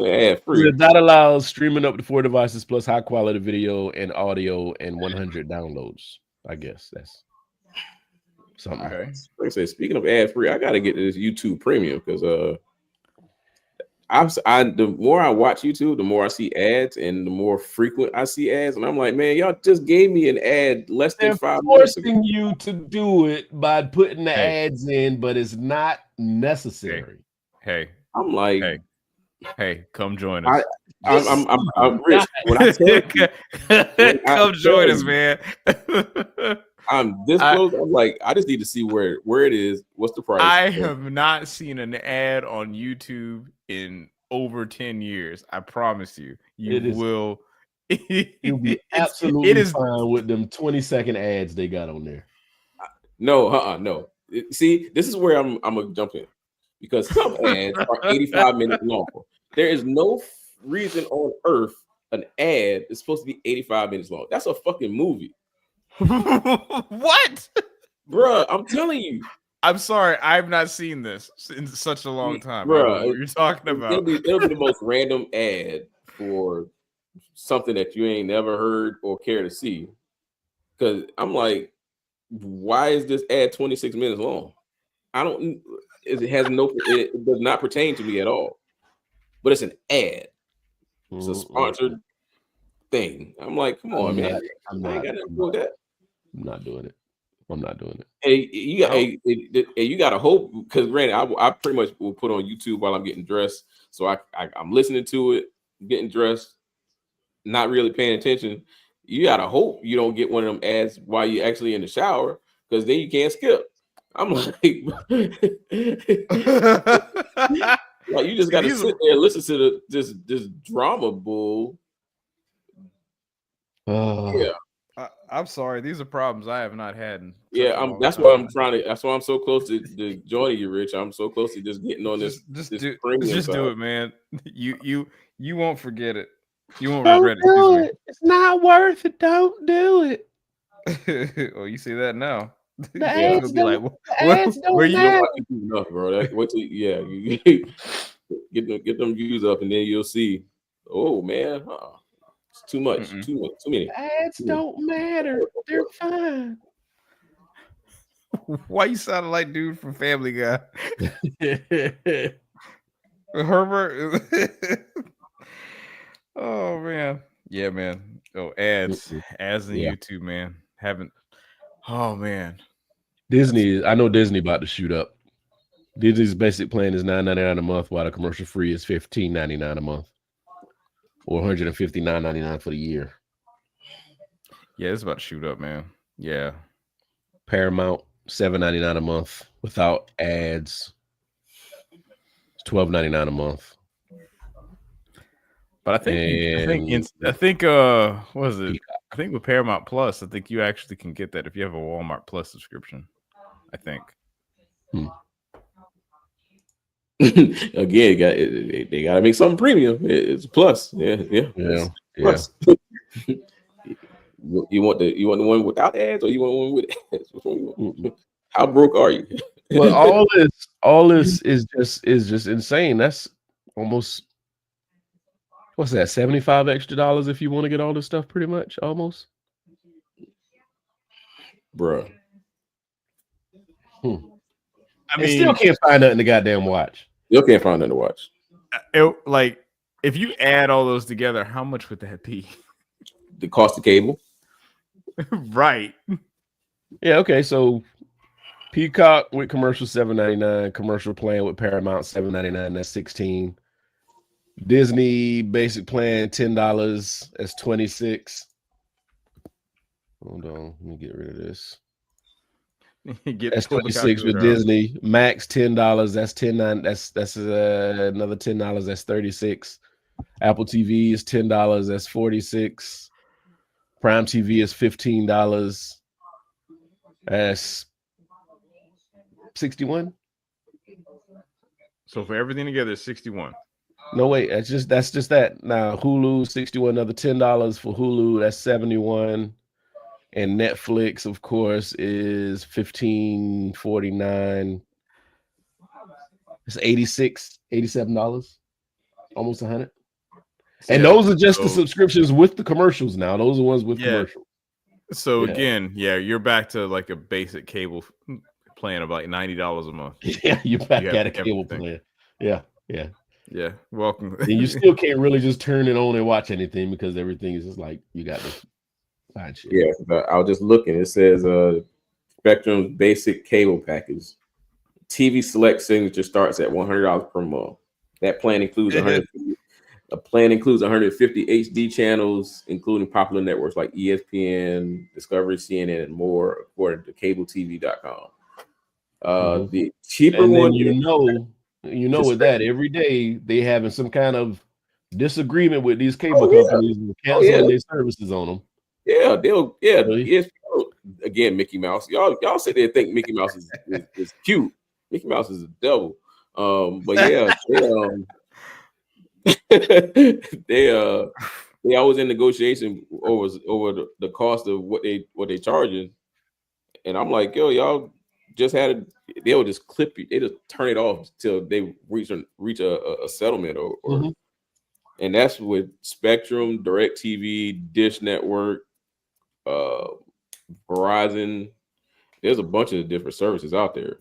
Ad-free. That allows streaming up to 4 devices plus high quality video and audio and 100 downloads. I guess that's something. Okay. Like I said, speaking of ad-free, I gotta get this YouTube Premium because the more I watch YouTube, the more I see ads, and the more frequent I see ads, and I'm like, man, y'all just gave me an ad less than 5 minutes ago. Forcing you to do it by putting the ads in, but it's not necessary. Hey, I'm like, hey, come join us. I'm rich. When I tell you, come join us, man. I'm this close. I'm like, I just need to see where it is. What's the price? I have not seen an ad on YouTube in over 10 years. I promise you. You will. You'll be absolutely fine with them 20-second ads they got on there. No, no. See, this is where I'm gonna jump in because some ads are 85 minutes long. There is no reason on earth an ad is supposed to be 85 minutes long. That's a fucking movie. What? Bruh, I'm telling you. I'm sorry, I've not seen this in such a long time. Bruh, what you're talking about. It'll be the most random ad for something that you ain't never heard or care to see. Because I'm like, why is this ad 26 minutes long? It does not pertain to me at all. But it's an ad. It's a sponsored thing. I'm like, come on, man. I'm not doing it. Hey, you gotta hope, because granted, I pretty much will put on YouTube while I'm getting dressed. So I'm listening to it, getting dressed, not really paying attention. You gotta hope you don't get one of them ads while you're actually in the shower, because then you can't skip. I'm like, like you just gotta sit there and listen to this drama bull. Yeah. I'm sorry. These are problems I have not had. That's why I'm so close to joining you, Rich. I'm so close to just getting on this. Just do it, man. You won't forget it. You won't regret it. It's not worth it. Don't do it. Oh, you see that now. The ads don't matter. Enough, bro. Wait till you get them views up, and then you'll see. Oh man, it's too much. Too many. Ads don't matter. They're fine. Why you sounding like dude from Family Guy? Herbert. Oh man, yeah, man. Oh, ads in YouTube, man. Oh man. Disney. I know Disney about to shoot up. Disney's basic plan is $9.99 a month, while the commercial free is $15.99 a month, or $159.99 for the year. Yeah, it's about to shoot up, man. Yeah. Paramount $7.99 a month without ads. It's $12.99 a month. But I think what is it? I think with Paramount Plus, I think you actually can get that if you have a Walmart Plus subscription. I think. Again, they got to make something premium. It's a plus. Yeah. Plus. You want the one without ads, or you want one with ads? Which one you want? How broke are you? Well, all this is just insane. That's almost, what's that, $75 extra if you want to get all this stuff, pretty much, almost. Bruh. I mean, still can't find nothing to goddamn watch. Still can't find nothing to watch. Like, if you add all those together, how much would that be? The cost of cable. Right. Yeah, okay. So Peacock with commercial $7.99, commercial plan with Paramount $7.99, that's $16. Disney basic plan $10, that's $26. Hold on, let me get rid of this. That's $26 with Disney. Max $10, that's $10. That's another $10, that's $36. Apple TV is $10. That's 46. Prime TV is $15. That's 61. So for everything together, it's 61. No, wait, that's just that. Now Hulu 61, another $10 for Hulu. That's 71. And Netflix, of course, is $15.49. It's $87, almost 100. And those are just the subscriptions with the commercials now. Those are ones with commercials. So again, you're back to like a basic cable plan of like $90 a month. Yeah, you're back at a cable plan. Yeah. Welcome. And you still can't really just turn it on and watch anything because everything is just like you got this fine shit. Yeah, I was just looking. It says Spectrum's basic cable package. TV Select Signature starts at $100 per month. That plan includes 150 HD channels, including popular networks like ESPN, Discovery, CNN, and more, according to CableTV.com. The cheaper one, you know, with that every day they having some kind of disagreement with these cable companies and canceling their services on them. Yeah, ESPN, again, Mickey Mouse. Y'all say they think Mickey Mouse is cute. Mickey Mouse is a devil. But yeah, they always in negotiation over the cost of what they charging, and I'm like, yo, y'all just they'll just clip you, they just turn it off till they reach a settlement or and that's with Spectrum, DirecTV, Dish Network, Verizon. There's a bunch of different services out there.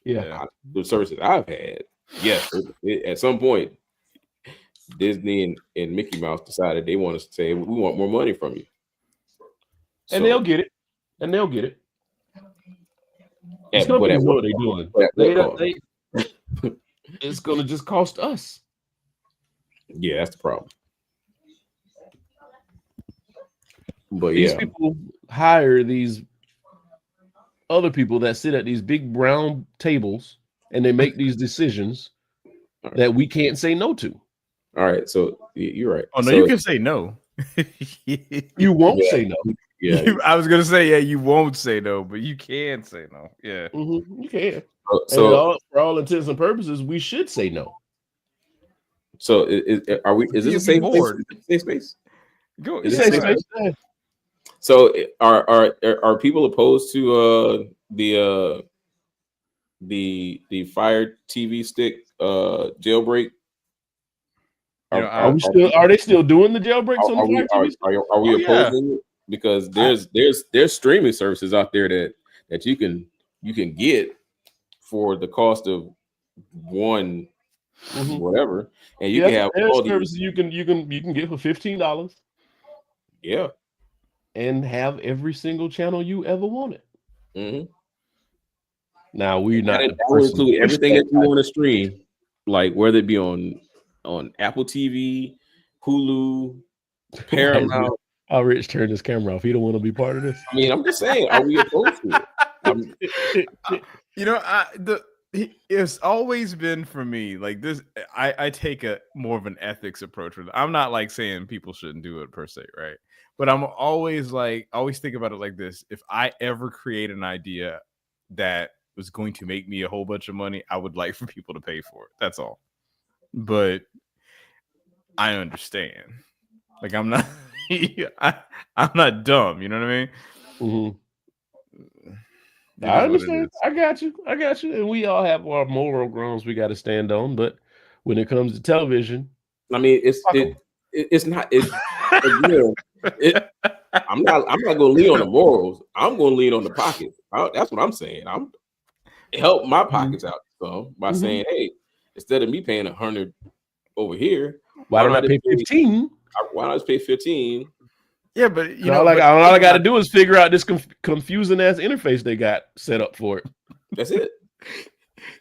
The services I've had, yes, at some point Disney and Mickey Mouse decided they want to say, we want more money from you. And they'll get it. It's what they're doing. It's going to just cost us. Yeah, that's the problem. But these people hire these other people that sit at these big brown tables and they make these decisions that we can't say no to. All right, so you're right. Oh no, you can say no. You won't say no. Yeah, I was gonna say you won't say no, but you can say no. Yeah, you can. So for all intents and purposes, we should say no. So is this a safe space? Go. Is it safe space? So are people opposed to the Fire TV Stick jailbreak? Are they still doing the jailbreaks on the Fire TV Stick? Are we opposing it? Because there's streaming services out there that you can get for the cost of one whatever, and you can have all services you can get for $15. Yeah. And have every single channel you ever wanted. Now we're not. That will include everything that you want to stream, like whether it be on Apple TV, Hulu, Paramount. How Rich turned his camera off. He don't want to be part of this. I mean, I'm just saying, are we opposed to it? It's always been for me like this. I take a more of an ethics approach with it. I'm not like saying people shouldn't do it per se, right? But I'm always think about it like this. If I ever create an idea that was going to make me a whole bunch of money, I would like for people to pay for it. That's all. But I understand. Like I'm not I'm not dumb, you know what I mean? I understand. I got you. And we all have our moral grounds we got to stand on. But when it comes to television, I mean, it's not. I'm not going to lean on the morals. I'm going to lean on the pockets. That's what I'm saying. I'm help my pockets out by saying, hey, instead of me paying $100 over here, why don't I pay 15? Why not just pay 15? Yeah, but all I got to do is figure out this confusing ass interface they got set up for it. That's it.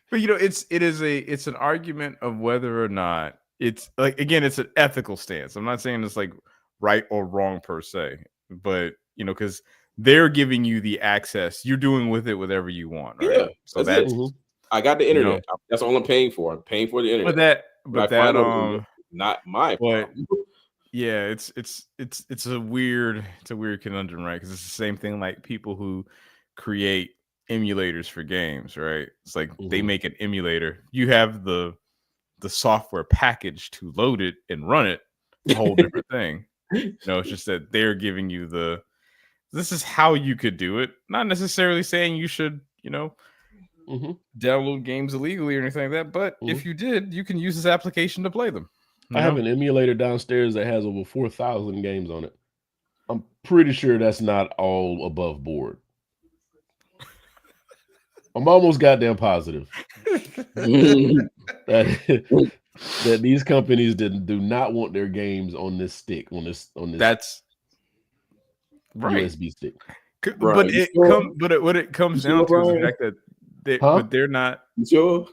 But it's an argument of whether or not it's like, again, it's an ethical stance. I'm not saying it's like right or wrong per se, but because they're giving you the access, you're doing with it whatever you want, right? Yeah, so that's I got the internet. That's all I'm paying for. I'm paying for the internet. But not my But problem. yeah, it's a weird conundrum, right? Because it's the same thing like people who create emulators for games, right? It's like they Mhm. make an emulator. You have the software package to load it and run it, a whole different thing. It's just that they're giving you this is how you could do it. Not necessarily saying you should, Mhm. download games illegally or anything like that. But Mhm. if you did, you can use this application to play them. I have an emulator downstairs that has over 4,000 games on it. I'm pretty sure that's not all above board. I'm almost goddamn positive that that these companies do not want their games on this stick, on this That's right. USB stick. Bro, What it comes You down sure, to is the Brian? fact that they, Huh? but they're not. You sure?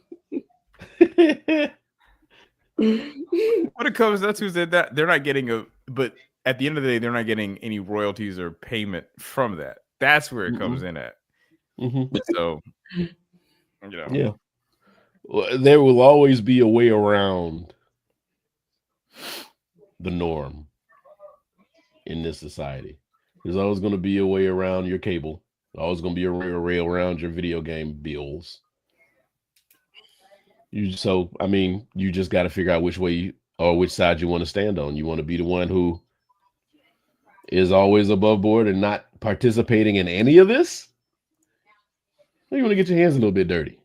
What it comes down to is that they're not getting but at the end of the day, they're not getting any royalties or payment from that. That's where it comes in at. Mhm. So, Yeah. Well, there will always be a way around the norm in this society. There's always going to be a way around your cable. Always going to be a way around your video game bills. You just got to figure out which way or which side you want to stand on. You want to be the one who is always above board and not participating in any of this? Or you want to get your hands a little bit dirty?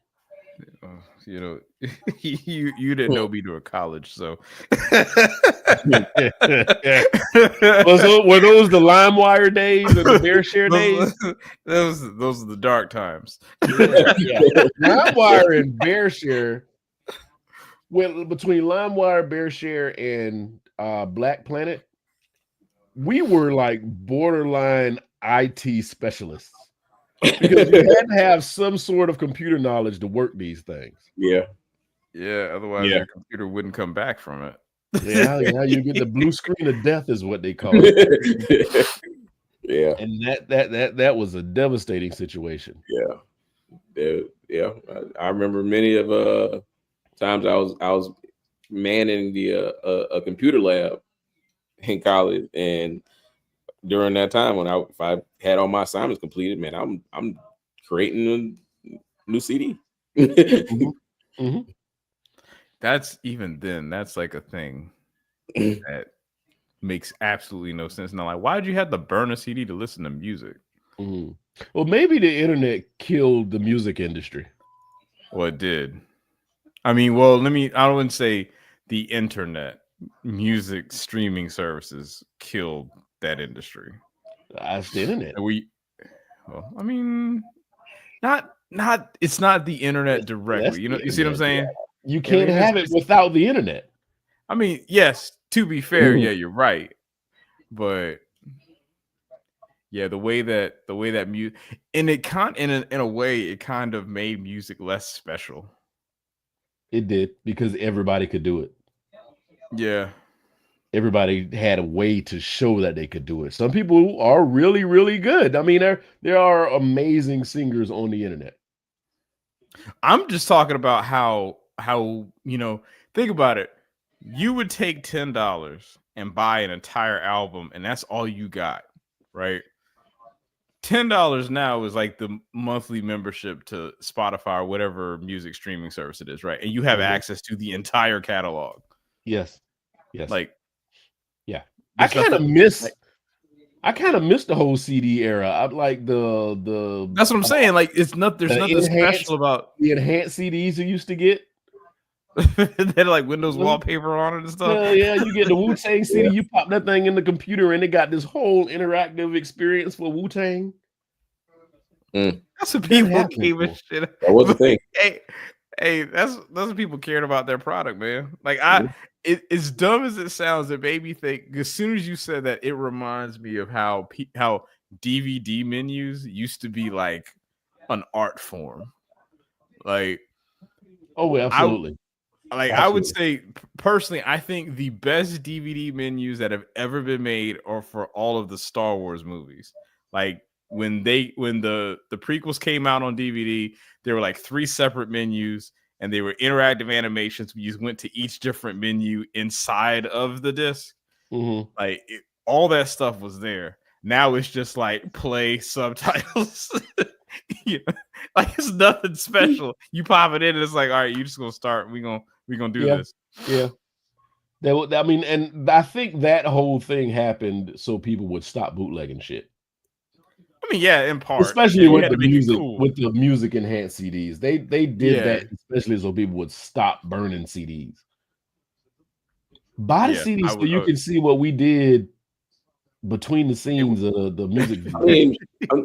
You didn't know me to a college, so Were those the LimeWire days or the BearShare days? Those are the dark times. Yeah. LimeWire and BearShare. Well, between LimeWire, BearShare, and Black Planet, we were like borderline IT specialists because you had to have some sort of computer knowledge to work these things. Yeah. Otherwise, your computer wouldn't come back from it. Yeah. You get the blue screen of death, is what they call it. Yeah. And that was a devastating situation. Yeah. I remember many of times I was manning a computer lab in college, and during that time if I had all my assignments completed, man, I'm creating a new CD. Mm-hmm. That's like a thing that makes absolutely no sense. Now, like, why did you have to burn a CD to listen to music? Mm-hmm. Well, maybe the internet killed the music industry. Well, it did. I mean, well, I wouldn't say the internet, music streaming services killed that industry. That's the internet. It's not the internet directly. You see what I'm saying? Yeah. You can't have it without the internet. I mean, yes, to be fair, yeah, you're right. But yeah, the way that music, and it in a way, it kind of made music less special. It did, because everybody could do it. Yeah. Everybody had a way to show that they could do it. Some people are really, really good. I mean, there are amazing singers on the internet. I'm just talking about how think about it. You would take $10 and buy an entire album, and that's all you got, right? $10 now is like the monthly membership to Spotify or whatever music streaming service it is, right? And you have access to the entire catalog. Yes. Like, yeah. I kind of miss the whole CD era. I like the. That's what I'm saying. Like, there's nothing special about the enhanced CDs you used to get. They had like Windows wallpaper on it and stuff. Hell yeah, you get the Wu-Tang CD, you pop that thing in the computer, and it got this whole interactive experience for Wu-Tang. That's what people gave a shit. That was the thing. Hey, that's what people cared about their product, man. Like as dumb as it sounds, it made me think. As soon as you said that, it reminds me of how DVD menus used to be like an art form. Like, oh, absolutely. I would say personally, I think the best DVD menus that have ever been made are for all of the Star Wars movies. Like when the prequels came out on DVD, there were like 3 separate menus, and they were interactive animations. You went to each different menu inside of the disc. Mm-hmm. Like all that stuff was there. Now it's just like play subtitles. You know, like it's nothing special. You pop it in, and it's like, all right, you just gonna start. We gonna do this. Yeah. I mean, and I think that whole thing happened so people would stop bootlegging shit. I mean, yeah, in part, especially with had the to make it music, cool. with the music enhanced CDs. They did that especially so people would stop burning CDs. Buy the CD so you can see what we did between the scenes of the music video.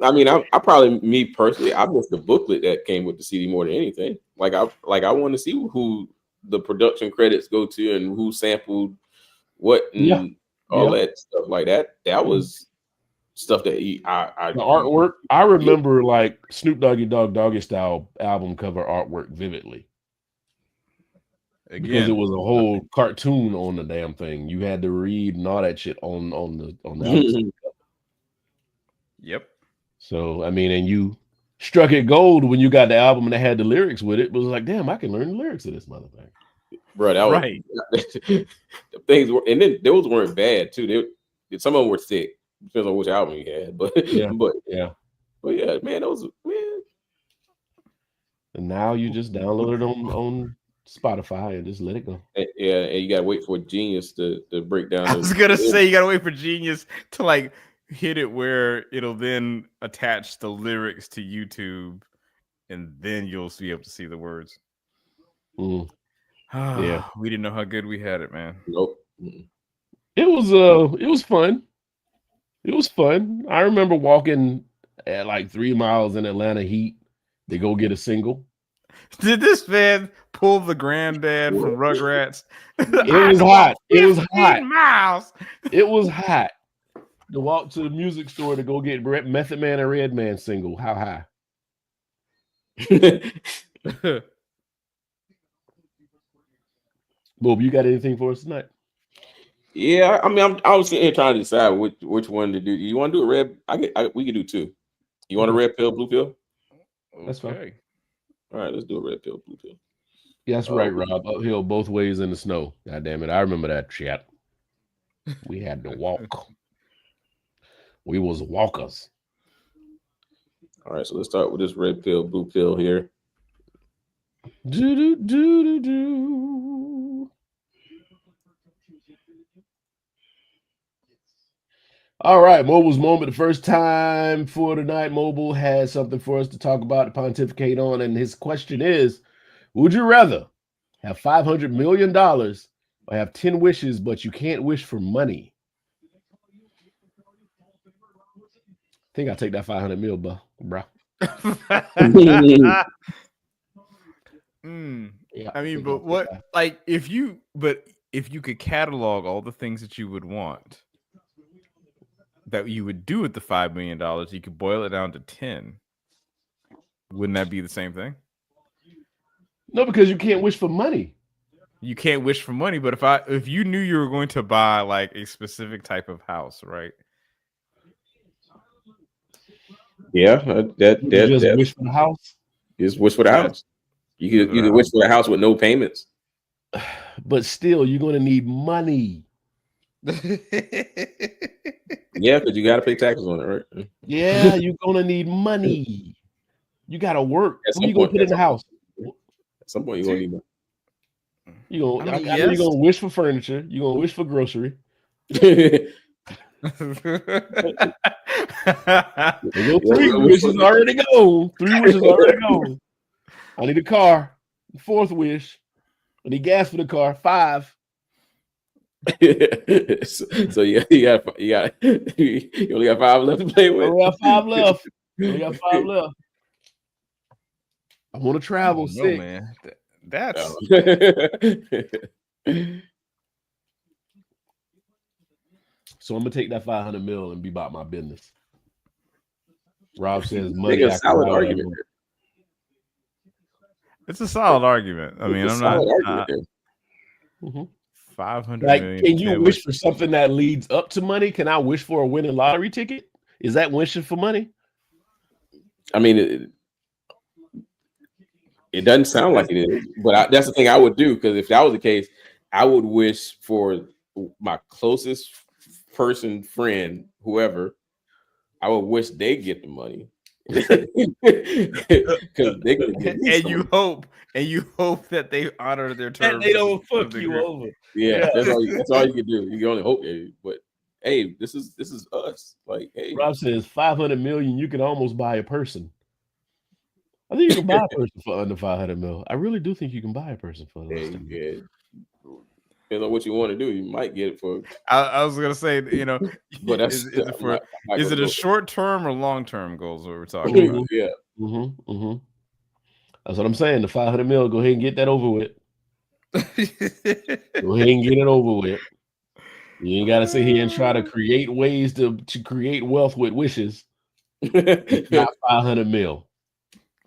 I mean, I probably, me personally, I missed the booklet that came with the CD more than anything. Like I want to see who the production credits go to and who sampled what and all that stuff like that. That was stuff that the artwork. I remember like Snoop Doggy Doggy Style album cover artwork vividly. Because it was a whole cartoon on the damn thing. You had to read and all that shit on the album. Yep. So I mean, and you struck it gold when you got the album and they had the lyrics with it. It was like, damn, I can learn the lyrics of this motherfucker. Bro, that right. The things were, and then those weren't bad too. Some of them were sick. Depends on which album you had, but yeah, man, those man. And now you just download it on Spotify and just let it go. And you gotta wait for Genius to break down. I was gonna say you gotta wait for Genius to like hit it where it'll then attach the lyrics to YouTube, and then you'll be able to see the words. Yeah, we didn't know how good we had it, man. Nope. It was fun. It was fun. I remember walking at like 3 miles in Atlanta heat to go get a single. Did this man pull the granddad from Rugrats? It was hot. It was hot. Miles. It was hot to walk to the music store to go get Method Man and Redman single. How high? Bob, you got anything for us tonight? Yeah, I mean, I was sitting here trying to decide which one to do. You want to do a red? We can do two. You want a red pill, blue pill? That's fine. All right, let's do a red pill, blue pill. Yeah, that's right, Rob. Uphill both ways in the snow. God damn it. I remember that shit. We had to walk. We was walkers. All right, so let's start with this red pill, blue pill here. All right, Mobile's moment. The first time for tonight, Mobile has something for us to talk about, to pontificate on, and his question is, would you rather have $500 million or have 10 wishes, but you can't wish for money? I think I'll take that 500 mil, bro. Yeah, I mean, but what, like, if you could catalog all the things that you would want, that you would do with the $5 million, you could boil it down to 10. Wouldn't that be the same thing? No, because you can't wish for money. You can't wish for money, but if you knew you were going to buy like a specific type of house, right? Yeah, that just wish for the house. Just wish for the house. You can wish for the house with no payments. But still, you're going to need money. Yeah, because you got to pay taxes on it, right? Yeah, you're going to need money. You got to work. What are you going to put in the house? At some point, you're going to need money. You're going to wish for furniture. You're going to wish for grocery. 3 wishes already gone. 3 wishes already gone. I need a car. 4th wish. I need gas for the car. 5. So you only got 5 left to play with. We got 5 left. I want to travel. 6. Man. That's so I'm gonna take that 500 mil and be about my business. Rob says money. It's a solid argument. It's a solid argument. I mean, I'm not. 500 like, million. Can you wish for something that leads up to money? Can I wish for a winning lottery ticket? Is that wishing for money? I mean, It doesn't sound like it is, but that's the thing I would do, because if that was the case, I would wish for my closest person, friend, whoever, I would wish they get the money. Because they're gonna get me and some. you hope that they honor their And terms. they don't of fuck the you agreement. over. Yeah, that's all you can do. You can only hope. But hey, this is us. Like, hey, Rob says 500 million, you can almost buy a person. I think you can buy a person for under 500 mil. I really do think you can buy a person for less than that. yeah. Depends on what you want to do. You might get it for. I was gonna say, But that's is it a short term or long term goals? What we're talking about? Yeah. That's what I'm saying. The 500 mil, go ahead and get that over with. Go ahead and get it over with. You ain't got to sit here and try to create ways to create wealth with wishes. Not 500 mil.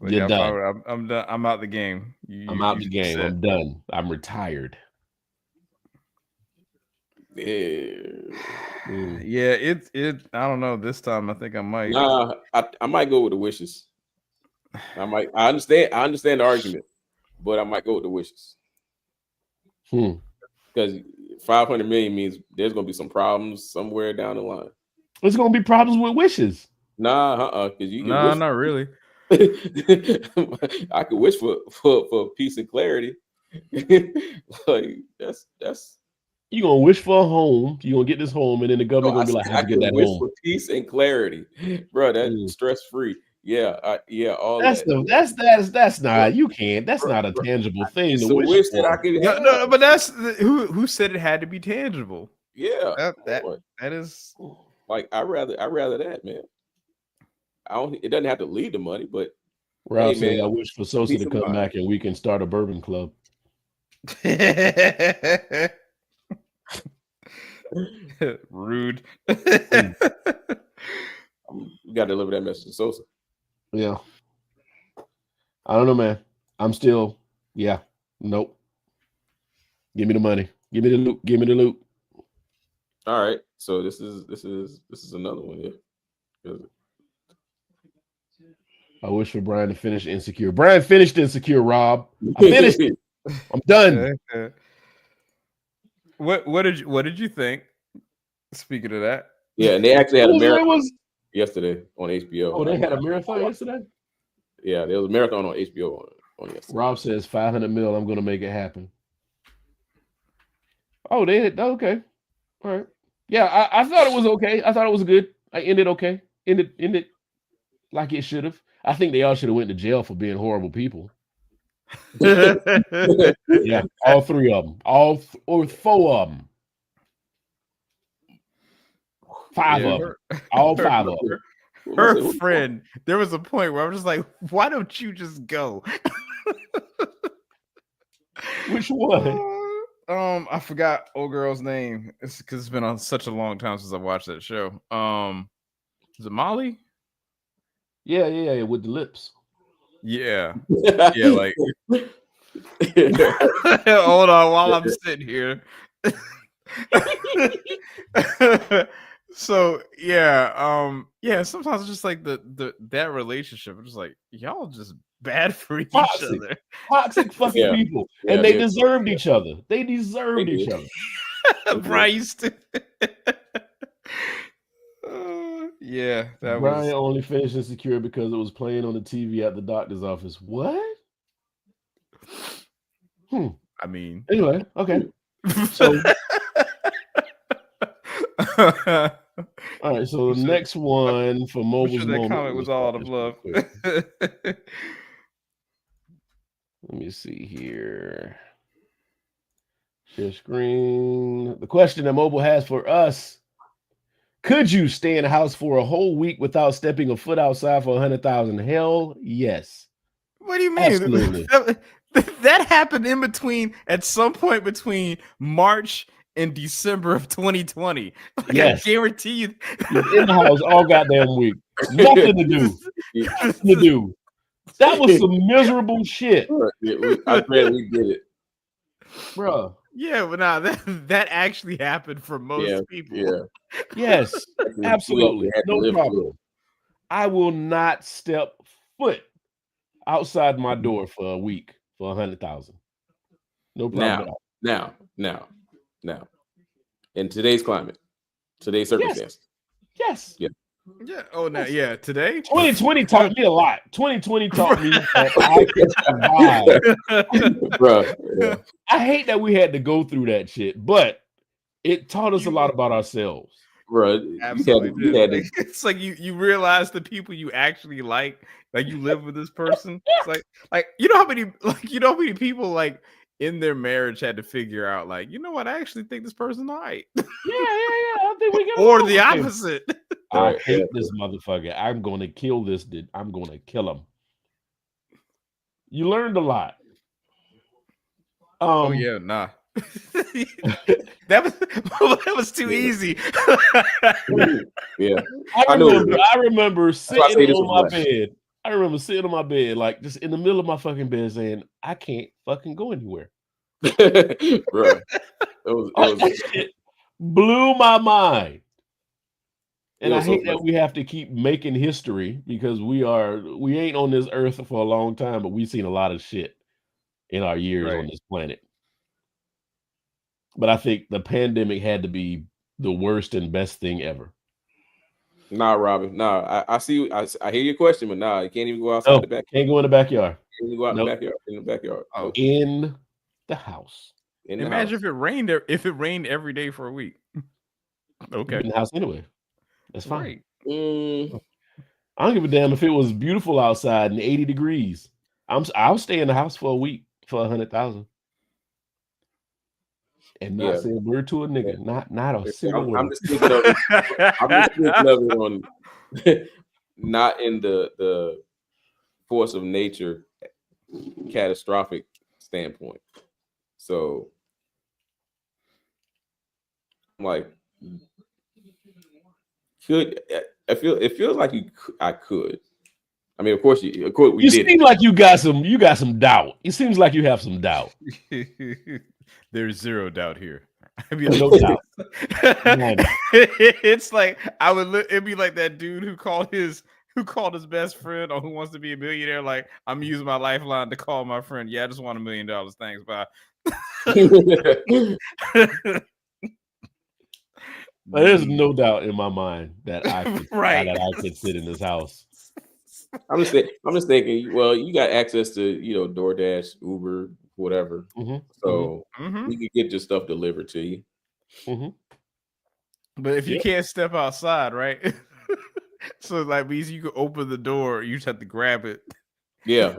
You're done. I'm done. I'm out the game. I'm out the game. I'm done. I'm retired. Yeah, it. I don't know. This time, I think I might. Nah, I might go with the wishes. I understand the argument, but I might go with the wishes. Because 500 million means there's gonna be some problems somewhere down the line. There's gonna be problems with wishes. Nah, because you can wish. Not really. I could wish for peace and clarity. Like that's you gonna wish for a home. You gonna get this home, and then the government gonna be like, "How'd you get that wish home?" For peace and clarity, bro. That's stress free. Yeah, all that's not. You can't. That's not a tangible thing. It's a wish that I could. No, but that's who said it had to be tangible. Yeah, that is like I rather that, man. It doesn't have to lead to money, but Rob said, "I wish for Sosa to come back and we can start a bourbon club." Rude. We got to deliver that message to Sosa. Yeah. I don't know, man. I'm still, nope. Give me the money. Give me the loot. Give me the loot. All right. So this is another one here. I wish for Brian to finish Insecure. Brian finished Insecure, Rob. I finished it. I'm done. What did you think? Speaking of that, yeah, and they actually had a marathon yesterday on HBO. Oh, they had a marathon yesterday. Yeah, there was a marathon on HBO on yesterday. Rob says 500 mil. I'm going to make it happen. Oh, they had okay. All right. Yeah, I thought it was okay. I thought it was good. I ended okay. Ended like it should have. I think they all should have went to jail for being horrible people. Yeah, all three of them. Or four of them. Five of them. All five of them. Her friend, there was a point where I was just like, why don't you just go? Which one? I forgot old girl's name. It's because it's been on such a long time since I watched that show. Is it Molly? Yeah, with the lips. Yeah. Yeah, like hold on while I'm sitting here. So sometimes it's just like that relationship. I'm just like, y'all just bad for each other. Toxic fucking people. And they deserved each other. They deserved each other. Brian that Brian only finished Insecure because it was playing on the TV at the doctor's office. What? I mean, anyway, okay. So all right, so the next one for Mobile's that comment was all out of love. Let me see here. Share screen. The question that Mobile has for us: could you stay in the house for a whole week without stepping a foot outside for 100,000? Hell yes. What do you mean? Absolutely. That happened at some point between March and December of 2020. Like, yes. I guarantee you. You're in the house all goddamn week. Nothing to do. Nothing to do. That was some miserable shit. I bet we did it. Bro. Yeah, but that actually happened for most people. Yeah. Yes, absolutely. No problem. I will not step foot outside my door for a week for 100,000. No problem at all. Now, in today's climate, today's circumstance. Yes. Yeah. Yeah. Oh, now, yeah. Today, 2020 taught me a lot. 2020 taught me that I can survive. Bro, yeah. I hate that we had to go through that shit, but it taught us a lot about ourselves. Bro, absolutely. It's like you realize the people you actually like you live with this person. It's like you know how many people like in their marriage had to figure out like, you know what, I actually think this person all right. Yeah. I think we get or the opposite. I hate this motherfucker. I'm gonna kill this dude. I'm gonna kill him. You learned a lot. Oh yeah, nah. that was too easy. Yeah. I remember sitting on my bed. I remember sitting on my bed, like just in the middle of my fucking bed saying, I can't fucking go anywhere. Bro. That shit blew my mind. And I hate that we have to keep making history because we ain't on this earth for a long time, but we've seen a lot of shit in our years on this planet. But I think the pandemic had to be the worst and best thing ever. Nah, Robin. Nah, I see. I hear your question, but nah, you can't even go outside the backyard. Can't go in the backyard. Can't even go out in the backyard. In the backyard. Oh. In the house. Imagine if it rained every day for a week. Okay. In the house anyway. That's fine. Right. I don't give a damn if it was beautiful outside and 80 degrees. I'll stay in the house for a week for 100,000. And not say a word to a nigga. Not a single word. I'm just thinking of it on not in the force of nature catastrophic standpoint. So I'm like, it feels like I could. I mean, of course we did. Seem like you got some doubt. It seems like you have some doubt. There's zero doubt here. I mean, no doubt. It's like it'd be like that dude who called his best friend on Who Wants to Be a Millionaire. Like, I'm using my lifeline to call my friend. Yeah, I just want $1 million. Thanks, bye. There's no doubt in my mind that I could sit in this house. I'm just thinking. Well, you got access to DoorDash, Uber, whatever. So you can get your stuff delivered to you. But if you can't step outside, right? So like means you can open the door, you just have to grab it. Yeah.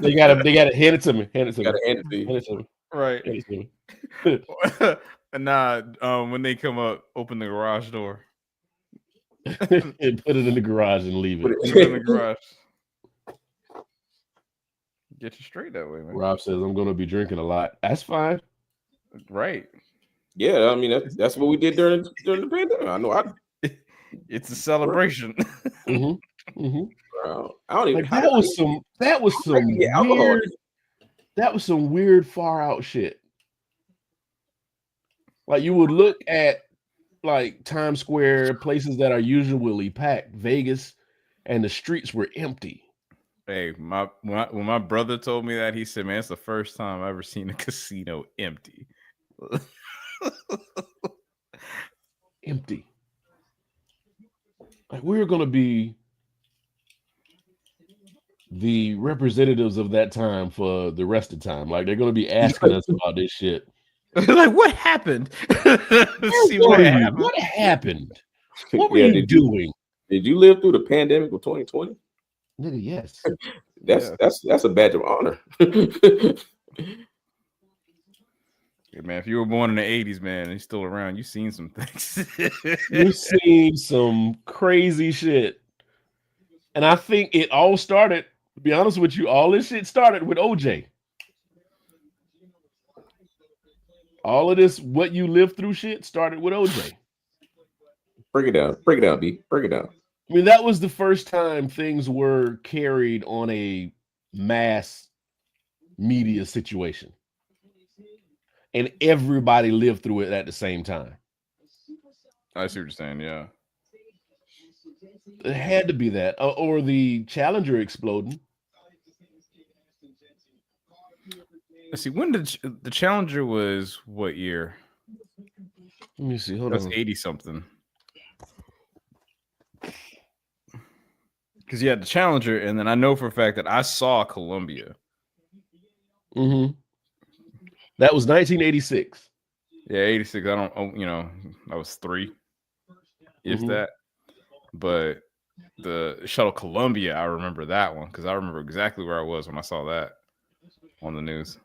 They gotta hand it to me. Hand it to me. Right. Hand it to me. And when they come up, open the garage door. And put it in the garage and leave it. Put it in the garage. Get you straight that way, man. Rob says I'm gonna be drinking a lot. That's fine. Right. Yeah, I mean that's what we did during the pandemic. I know it's a celebration. I don't even that was some weird far out shit. Like you would look at like Times Square, places that are usually packed, Vegas, and the streets were empty. Hey, when my brother told me that, he said, "Man, it's the first time I've ever seen a casino empty." Empty. Like we're gonna be the representatives of that time for the rest of the time. Like they're gonna be asking us about this shit. Like, what happened? What happened? What were you doing? Did you live through the pandemic of 2020? Nigga, yes. That's a badge of honor. Yeah, man, if you were born in the 80s, man, and you're still around, you've seen some things. You've seen some crazy shit. And I think it all started, to be honest with you, all this shit started with OJ. All of this, what you lived through shit, started with OJ. Break it down, B. Break it down. I mean, that was the first time things were carried on a mass media situation. And everybody lived through it at the same time. I see what you're saying, yeah. It had to be that. Or the Challenger exploding. Let's see. When did the Challenger was what year? Let me see. Hold That's on. 80 something. Because you had the Challenger, and then I know for a fact that I saw Columbia. Mm-hmm. That was 1986. Yeah, 86. I was 3, if that. But the Shuttle Columbia, I remember that one because I remember exactly where I was when I saw that on the news.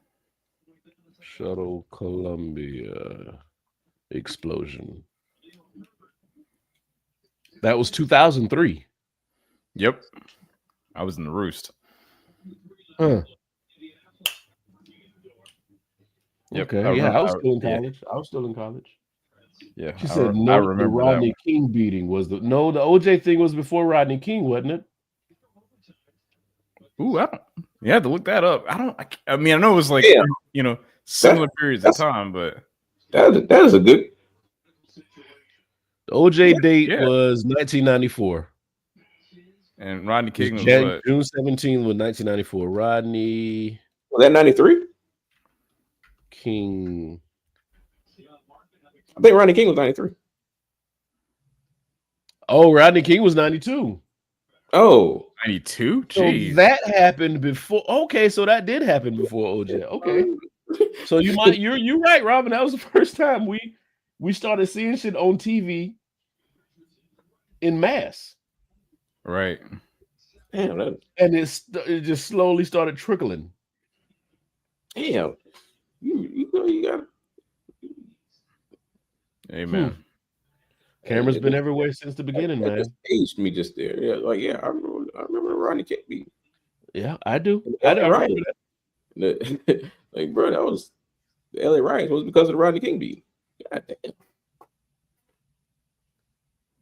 Shuttle Columbia explosion. That was 2003. Yep. I was in the Roost. Huh. Yep. Okay. Yeah, I was still in college. I was still in college. Yeah. She said I no. The remember Rodney King beating was the OJ thing was before Rodney King, wasn't it? Ooh, you have to look that up. I mean, I know it was like similar periods of time, but that is a good. The OJ date was 1994. And Rodney King was June 17th was 1994. Rodney was that 93? King. I think Rodney King was 93. Oh, Rodney King was 92. Oh, 92? So that happened before. Okay, so that did happen before OJ. Okay. So you're right, Robin. That was the first time we started seeing shit on TV in mass. Right. Damn, and it just slowly started trickling. Damn. You got it. Amen. Camera's been everywhere since the beginning, man. Aged me just there. Yeah, I remember the Rodney King beat. Yeah, I do. I remember that. Like, bro, that was the LA riots was because of the Rodney King beat. God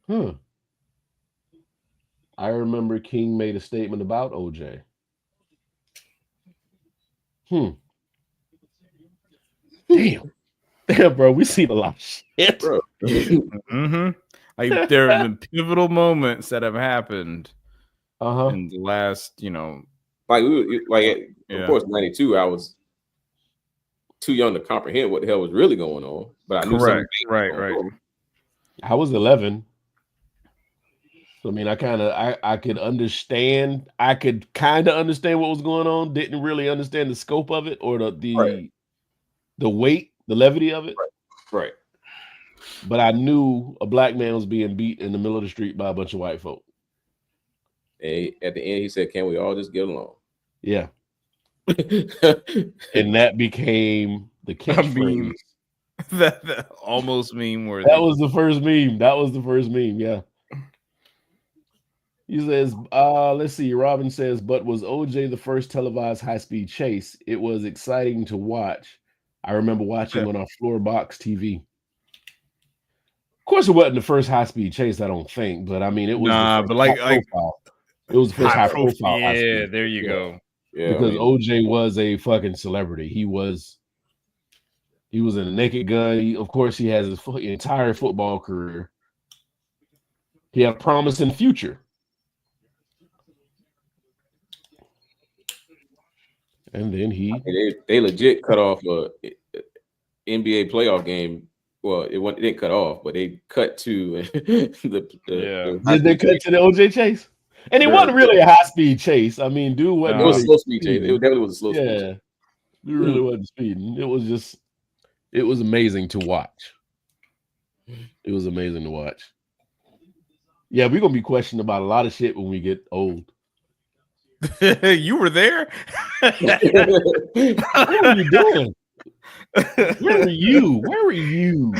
damn. I remember King made a statement about OJ. Damn, bro, we seen a lot of shit, bro. Like, there have been pivotal moments that have happened in the last, of course, 92. I was too young to comprehend what the hell was really going on, but I knew something. Right. I was 11. So, I mean, I could understand. I could kind of understand what was going on. Didn't really understand the scope of it or the weight, the levity of it. Right. But I knew a black man was being beat in the middle of the street by a bunch of white folk. And at the end, he said, "Can we all just get along?" Yeah. And that became the catchphrase. that almost meme where that was the first meme. Yeah. He says, let's see. Robin says, but was OJ the first televised high-speed chase? It was exciting to watch. I remember watching on our floor box TV. Of course, it wasn't the first high-speed chase, I don't think, but I mean, it was it was the first high-profile. Yeah, there you go. Yeah, because OJ was a fucking celebrity. He was in a Naked Gun. Of course, he has his entire football career. He had a promising future. And then they legit cut off a NBA playoff game. Well, it didn't cut off, but they cut to Did they cut to the OJ chase? And it wasn't really a high-speed chase. I mean, dude wasn't. It was a slow speed chase. It definitely was a slow speed chase. Yeah, dude really wasn't speeding. It was amazing to watch. It was amazing to watch. Yeah, we're gonna be questioned about a lot of shit when we get old. You were there? What are you doing? Where were you?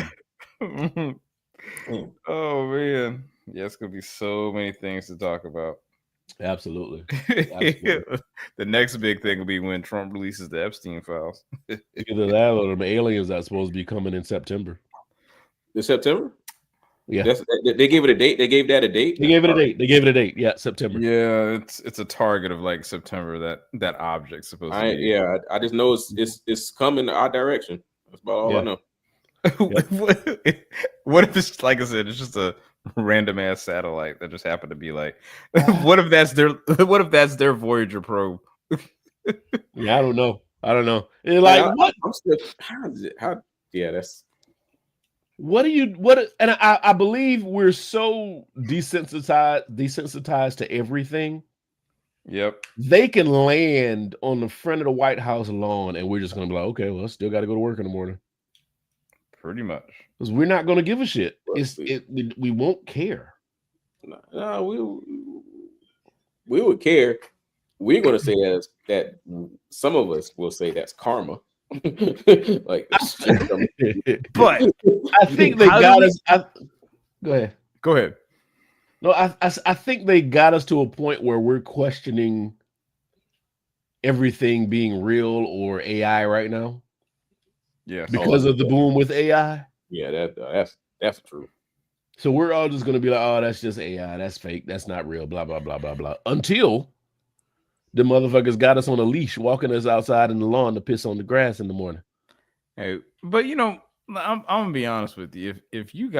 Oh man. Yeah, it's gonna be so many things to talk about. Absolutely. The next big thing will be when Trump releases the Epstein files. Either that or the aliens that's supposed to be coming in September. In September? Yeah. They gave it a date. They gave that a date. They gave it a date. Yeah, September. Yeah, it's a target of like September that object's supposed to be. Yeah, I just know it's coming our direction. That's about all I know. What if it's, like I said, it's just a random ass satellite that just happened to be like, what if that's their Voyager probe? Yeah, I don't know. I don't know. It's like what? I'm still. How is it? How? Yeah, that's. What do you what? And I believe we're so desensitized to everything. Yep. They can land on the front of the White House lawn, and we're just gonna be like, okay, well, I still got to go to work in the morning. Pretty much. Because we're not gonna give a shit. Let's We won't care. No, we would care. We're gonna say that some of us will say that's karma. Like, but I think they got us. Go ahead. Go ahead. No, I think they got us to a point where we're questioning everything being real or AI right now. Yeah, because of the boom with AI. Yeah, that's true. So we're all just gonna be like, oh, that's just AI, that's fake, that's not real, blah blah blah blah blah. Until the motherfuckers got us on a leash, walking us outside in the lawn to piss on the grass in the morning. Hey, but I'm gonna be honest with you. If you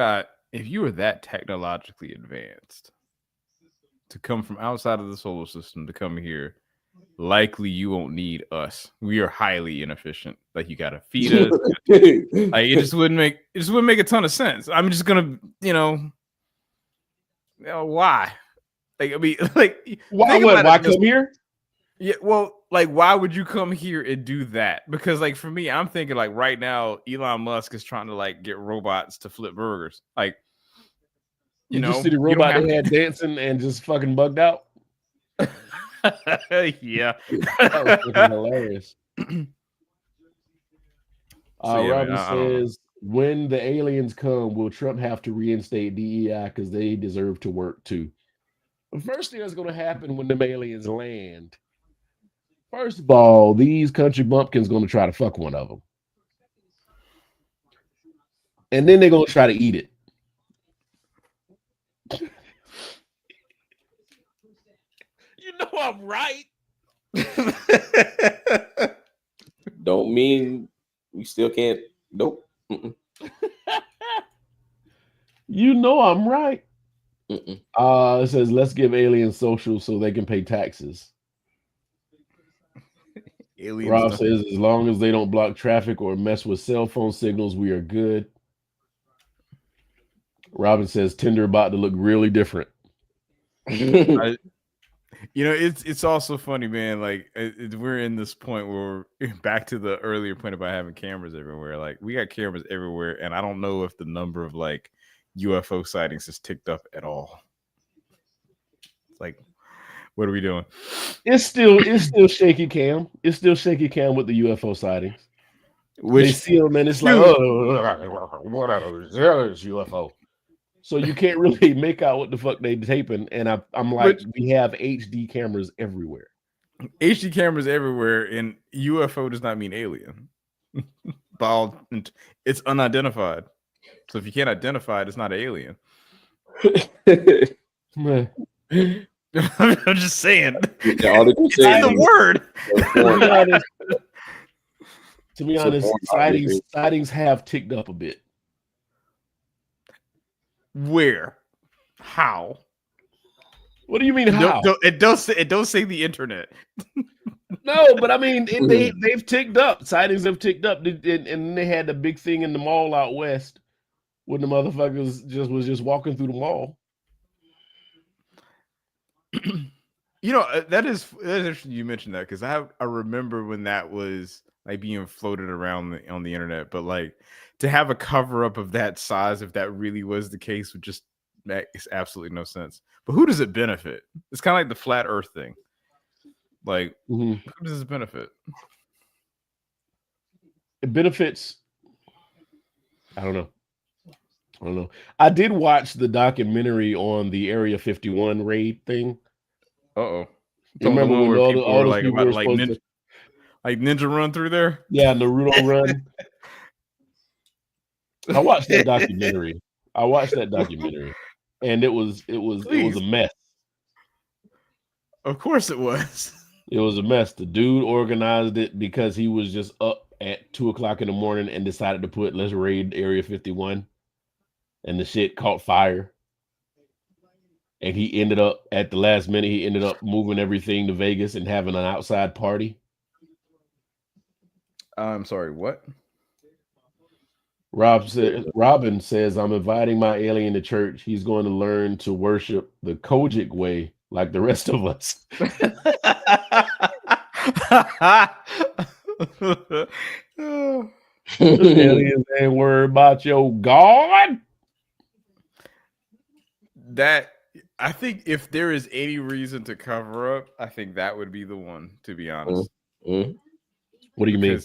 were that technologically advanced to come from outside of the solar system to come here, likely you won't need us. We are highly inefficient. Like, you gotta feed us. Like, it just wouldn't make a ton of sense. I'm just gonna, why? Like, I mean, like, why come here? Yeah, well, like, why would you come here and do that? Because, like, for me, I'm thinking, like, right now, Elon Musk is trying to, like, get robots to flip burgers. Like, you just see the robot they had dancing and just fucking bugged out. Yeah, that was hilarious. Robin says, when the aliens come, will Trump have to reinstate DEI because they deserve to work too? The first thing that's going to happen when the aliens land, first of all, these country bumpkins going to try to fuck one of them, and then they're going to try to eat it. You know I'm right. Don't mean we still can't. Nope. You know I'm right. Mm-mm. It says, let's give aliens social so they can pay taxes. Rob says, as long as they don't block traffic or mess with cell phone signals, we are good. Robin says, Tinder about to look really different. It's also funny, man. Like, we're in this point where we're back to the earlier point about having cameras everywhere. Like, we got cameras everywhere, and I don't know if the number of, like, UFO sightings has ticked up at all. It's like, what are we doing? It's still shaky cam. It's still shaky cam with the UFO sightings. They see them and it's like, oh, whatever, there's UFO. So you can't really make out what the fuck they taping. And I'm like, we have HD cameras everywhere. HD cameras everywhere, and UFO does not mean alien. It's unidentified. So if you can't identify it, it's not an alien. I'm just saying. It's in the word. To be honest, sightings have ticked up a bit. Where? How? What do you mean how? It don't say the internet. No, but I mean they've ticked up. Sightings have ticked up, and they had the big thing in the mall out west when the motherfuckers was just walking through the mall. That is interesting you mentioned that, because I remember when that was like being floated around on the internet, but like to have a cover up of that size, if that really was the case, would just makes absolutely no sense. But who does it benefit? It's kind of like the flat Earth thing. Like, who does it benefit? It benefits. I don't know. I did watch the documentary on the Area 51 raid thing. Uh-oh. Remember when all those people were like ninja run through there? Yeah, Naruto run. I watched that documentary. And it was a mess. Of course it was. It was a mess. The dude organized it because he was just up at 2:00 in the morning and decided to put, let's raid Area 51. And the shit caught fire. And he ended up at the last minute, moving everything to Vegas and having an outside party. I'm sorry, what? Robin says, I'm inviting my alien to church. He's going to learn to worship the Kojic way like the rest of us. Aliens ain't worried about your God. That I think if there is any reason to cover up, I think that would be the one, to be honest. What do you mean?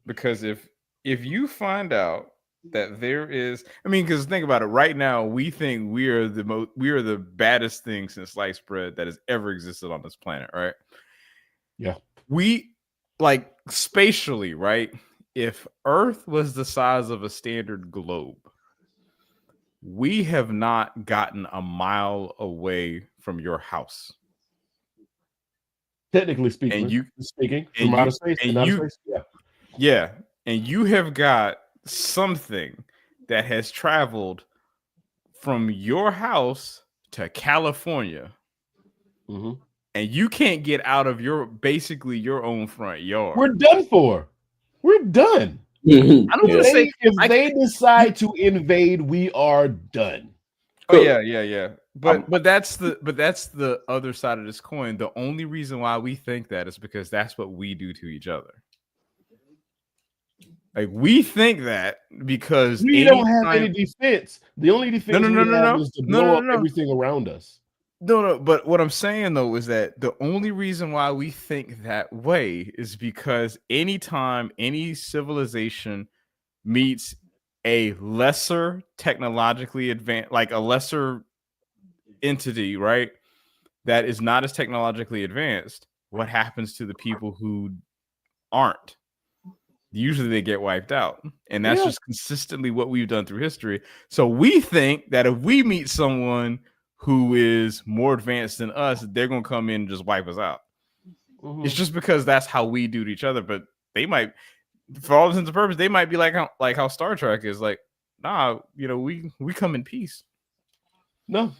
Because if you find out that there is, I mean, because think about it, right now we think we are the baddest thing since sliced bread that has ever existed on this planet, right? Yeah. We like spatially, right? If Earth was the size of a standard globe, we have not gotten a mile away from your house. Technically speaking, from outer space. Yeah, and you have got something that has traveled from your house to California, and you can't get out of basically your own front yard. We're done for. We're done. I don't want to say if they decide to invade, we are done. Oh yeah. But that's the other side of this coin. The only reason why we think that is because that's what we do to each other. Like we think that because we don't have any defense. The only defense we have is to blow up everything around us. No. But what I'm saying though is that the only reason why we think that way is because anytime any civilization meets a lesser technologically advanced, like a lesser entity, right, that is not as technologically advanced, what happens to the people who aren't? Usually they get wiped out, and that's just consistently what we've done through history. So we think that if we meet someone who is more advanced than us, they're gonna come in and just wipe us out. It's just because that's how we do to each other. But they might, for all intents and purposes, they might be like how Star Trek is like, nah, we come in peace. No.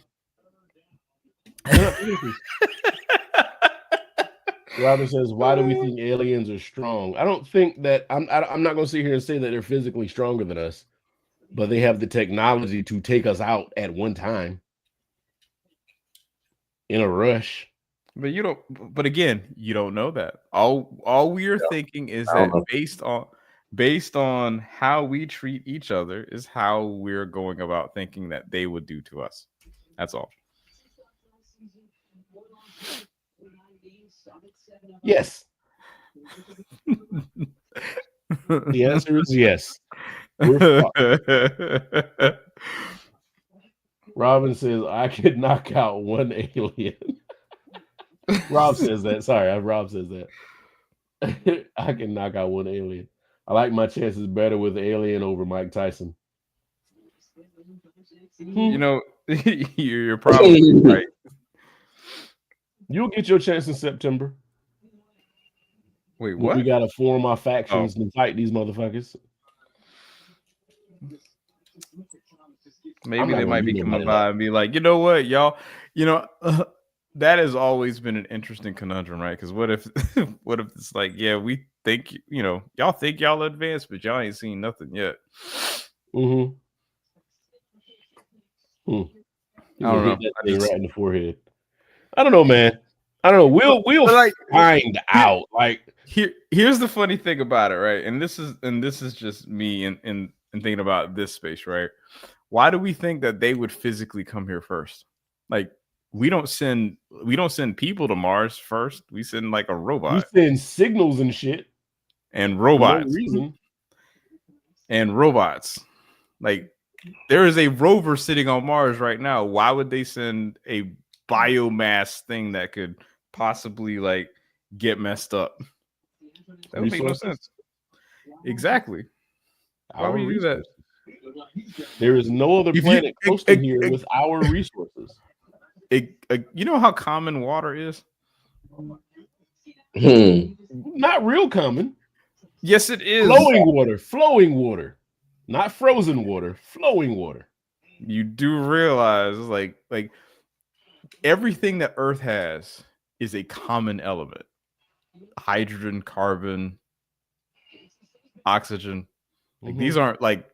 Robert says, why do we think aliens are strong? I don't think that I'm not going to sit here and say that they're physically stronger than us, but they have the technology to take us out at one time in a rush. But again, you don't know that. All we are thinking is that based on how we treat each other is how we're going about thinking that they would do to us. That's all. Yes. The answer is yes. Robin says, I could knock out one alien. Rob says that. Sorry, Rob says that. I can knock out one alien. I like my chances better with the alien over Mike Tyson. You're probably right. You'll get your chance in September. Wait, what? We gotta form our factions and fight these motherfuckers. Maybe they might be coming by and be like, you know what, y'all? That has always been an interesting conundrum, right? Because what if it's like, yeah, we think y'all think y'all advanced, but y'all ain't seen nothing yet. I don't know. Right in the forehead. I don't know, man. I don't know. We'll find out. Like here's the funny thing about it, right? And this is just me and thinking about this space, right? Why do we think that they would physically come here first? Like we don't send people to Mars first. We send like a robot. We send signals and shit. And robots. For no reason. And robots. Like there is a rover sitting on Mars right now. Why would they send a biomass thing that could possibly like get messed up? That would make no sense. Exactly. Why would you do that? There is no other planet close to here with our resources. You know how common water is? Not real common. Yes, it is. Flowing water. Not frozen water, flowing water. You do realize like everything that Earth has is a common element. Hydrogen, carbon, oxygen. Like Mhm. these aren't like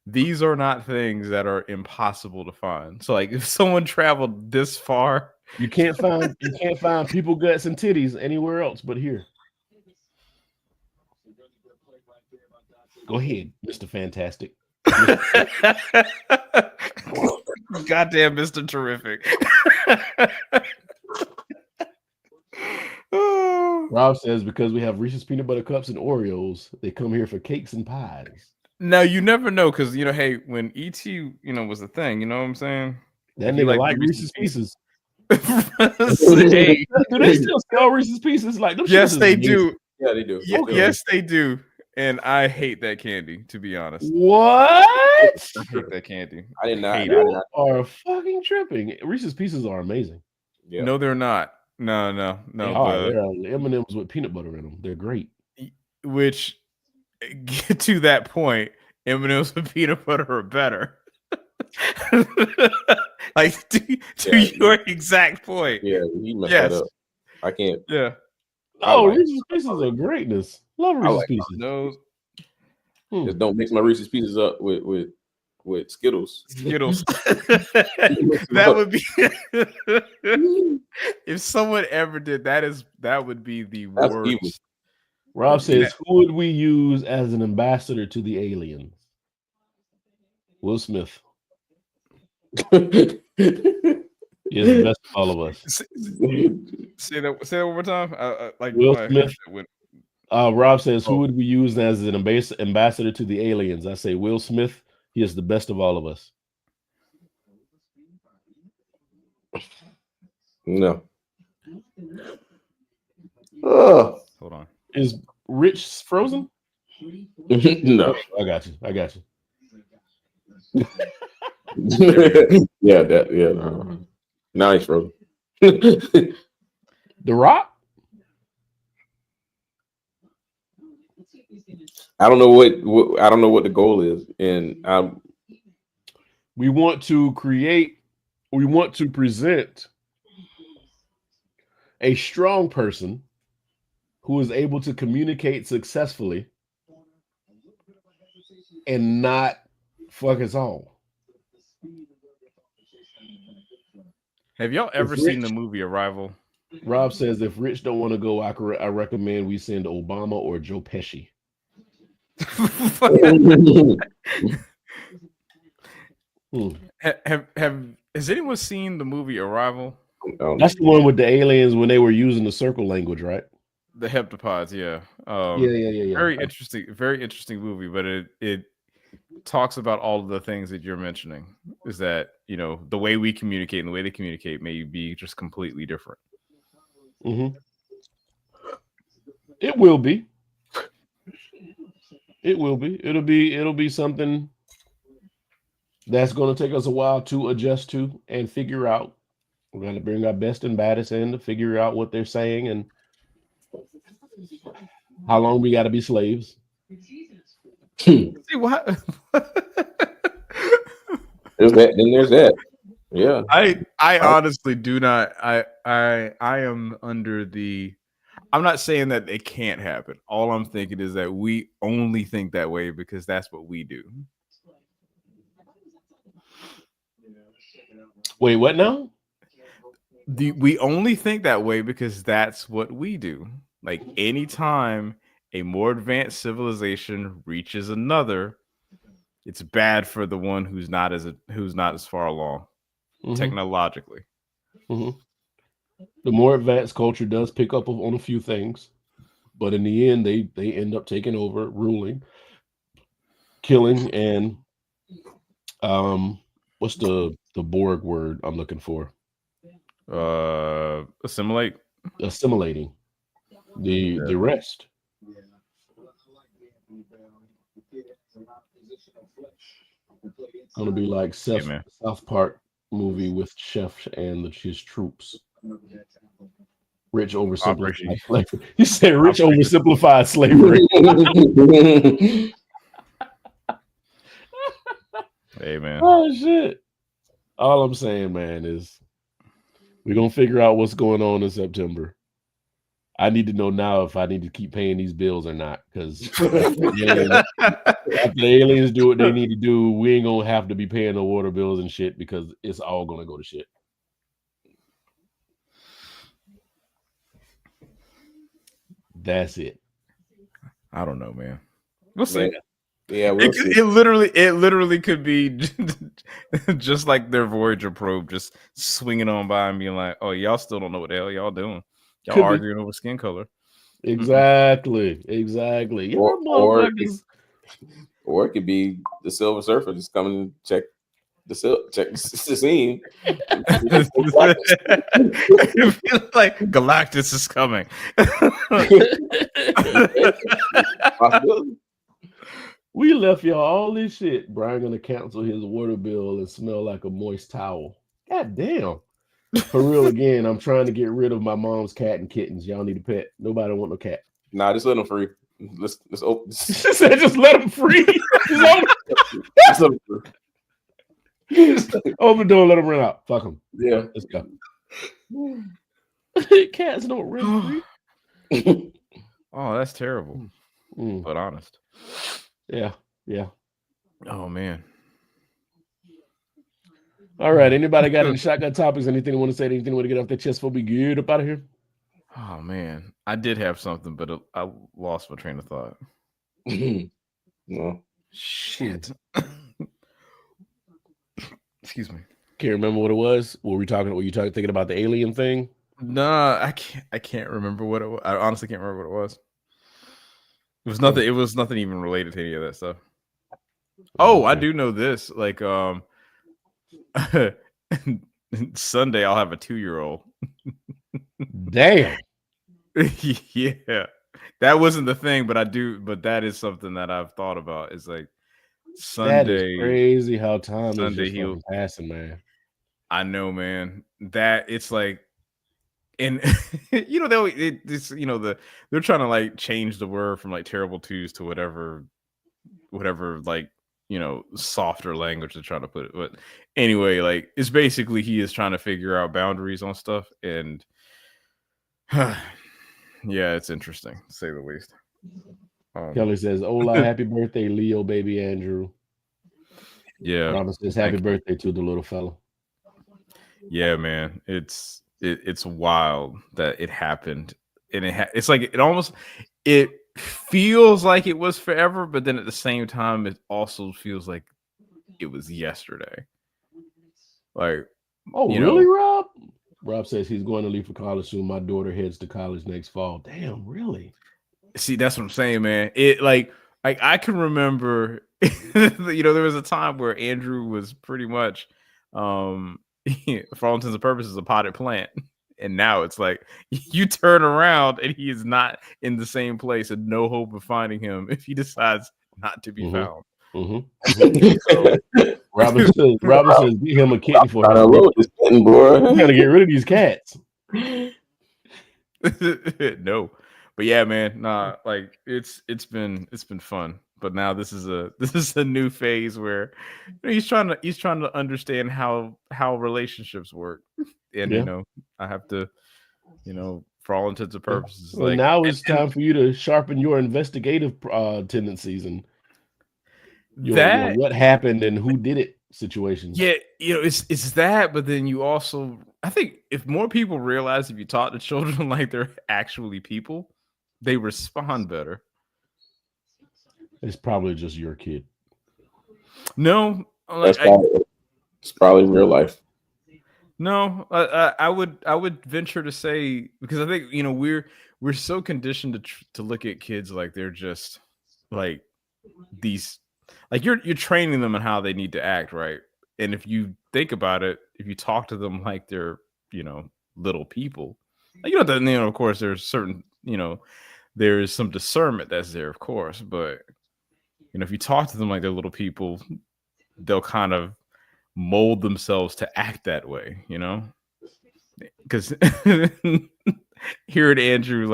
these are not things that are impossible to find. So like if someone traveled this far, You can't find people guts and titties anywhere else but here. Go ahead, Mr. Fantastic. Goddamn, Mr. Terrific. Rob says because we have Reese's peanut butter cups and Oreos, they come here for cakes and pies. Now you never know because hey, when ET was the thing, you know what I'm saying? That You nigga like like the Reese's Pieces. Hey, Do they still sell Reese's Pieces? Like them yes, shits is they amazing. do. Yeah, they do. Okay. Yes, they do. And I hate that candy, to be honest. What? I hate that candy. I did not. Hate I it. did You not. are fucking tripping. Reese's Pieces are amazing. Yeah. No, they're not. No. They are. They're M&Ms with peanut butter in them. They're great. Which get to that point, M&Ms with peanut butter are better. Like to your exact point. Yeah, he messed Yes. that up. I can't. Yeah. Oh, like- Reese's Pieces are greatness. Love Reese's like Pieces. No Just don't mix my Reese's Pieces up with Skittles. Skittles. That would be if someone ever did that would be the That's worst. evil. Rob says, who would we use as an ambassador to the aliens? Will Smith. He is the best of all of us. Say that one more time. Like Will my Smith. headset went- Rob says, who would we use as an ambassador to the aliens? I say Will Smith. He is the best of all of us. No. Oh. Hold on. Is Rich frozen? No. I got you. Yeah, no. Now he's frozen. The Rock? I don't know what the goal is, and We want to present a strong person who is able to communicate successfully and not fuck us all. Have y'all ever seen the movie Arrival? Rob says if Rich don't want to go, I recommend we send Obama or Joe Pesci. Has anyone seen the movie Arrival? That's the one with the aliens when they were using the circle language, right? The heptapods, yeah. Yeah. Very interesting movie, but it talks about all of the things that you're mentioning. Is that the way we communicate and the way they communicate may be just completely different. Mm-hmm. It will be. It'll be something that's going to take us a while to adjust to and figure out. We're going to bring our best and baddest in to figure out what they're saying and how long we got to be slaves. See what? There's that. Yeah. I honestly do not. I am under the. I'm not saying that it can't happen. All I'm thinking is that we only think that way because that's what we do. Wait, what now? We only think that way because that's what we do. Like anytime a more advanced civilization reaches another, it's bad for the one who's not as far along technologically. Mm-hmm. The more advanced culture does pick up on a few things, but in the end, they end up taking over, ruling, killing, and what's the Borg word I'm looking for? Assimilating the rest. Gonna be like South Park movie with Chef and his troops. Rich oversimplified slavery. He said Rich oversimplified slavery. Hey man. Oh shit. All I'm saying, man, is we're gonna figure out what's going on in September. I need to know now if I need to keep paying these bills or not. Because after the aliens do what they need to do, we ain't gonna have to be paying the water bills and shit because it's all gonna go to shit. That's it. I don't know, man. We'll see. Yeah, we'll see. It literally could be just like their Voyager probe, just swinging on by and being like, "Oh, y'all still don't know what the hell y'all doing. Y'all Could be. arguing over skin color." Exactly. Yeah, Or it could be the Silver Surfer just coming to check the scene. It feels like Galactus is coming. Possibility. We left y'all all this shit. Brian gonna cancel his water bill and smell like a moist towel. God damn. For real again, I'm trying to get rid of my mom's cat and kittens. Y'all need a pet. Nobody want no cat. Nah, just let them free. Let's open. Just let them free. Just let 'em free. Open the door, let them run out. Fuck them. Yeah, Let's go. Cats don't run free. Oh, that's terrible. But honest. Yeah. Oh man. All right. Anybody got any shotgun topics? Anything they want to say? Anything they want to get off their chest before we get up out of here? Oh man, I did have something, but I lost my train of thought. No. Shit. Excuse me. Can't remember what it was. Were you thinking about the alien thing? Nah, I can't remember what it was. I honestly can't remember what it was. It was nothing. It was nothing even related to any of that stuff. Oh, I do know this. Like, Sunday I'll have a 2-year-old. Damn. Yeah, that wasn't the thing, but that is something that I've thought about. It's like Sunday. That is crazy how time Sunday is just passing, man. I know, man. That it's like, and they're trying to like change the word from like terrible twos to whatever like softer language they're trying to put it. But anyway, like it's basically he is trying to figure out boundaries on stuff, and yeah, it's interesting to say the least. Kelly says, "Hola, happy birthday, Leo, baby Andrew." Yeah, Robin says, "Happy birthday to the little fella." Yeah, man, it's wild that it happened, and it's like it feels like it was forever, but then at the same time, it also feels like it was yesterday. Like, really, Rob? Rob says he's going to leave for college soon. My daughter heads to college next fall. Damn, really? See, that's what I'm saying, man. It like I can remember, there was a time where Andrew was pretty much, for all intents and purposes, a potted plant. And now it's like you turn around and he is not in the same place and no hope of finding him if he decides not to be found. So, Robin says, get him a kitten for him. Boy. Gotta get rid of these cats. No, but yeah, man, nah, like it's been fun. But now this is a new phase where he's trying to understand how relationships work. And I have to, for all intents and purposes. Well, now it's time for you to sharpen your investigative tendencies and what happened and who did it situations. Yeah, it's that, but then you also, I think if more people realize if you talk to children like they're actually people, they respond better. It's probably just your kid. No, it's probably real life. No, I would venture to say, because I think we're so conditioned to look at kids like they're just like these, like you're training them on how they need to act, right? And if you think about it, if you talk to them like they're little people, like, of course there's certain there is some discernment that's there, of course, but if you talk to them like they're little people, they'll kind of mold themselves to act that way, because hearing Andrew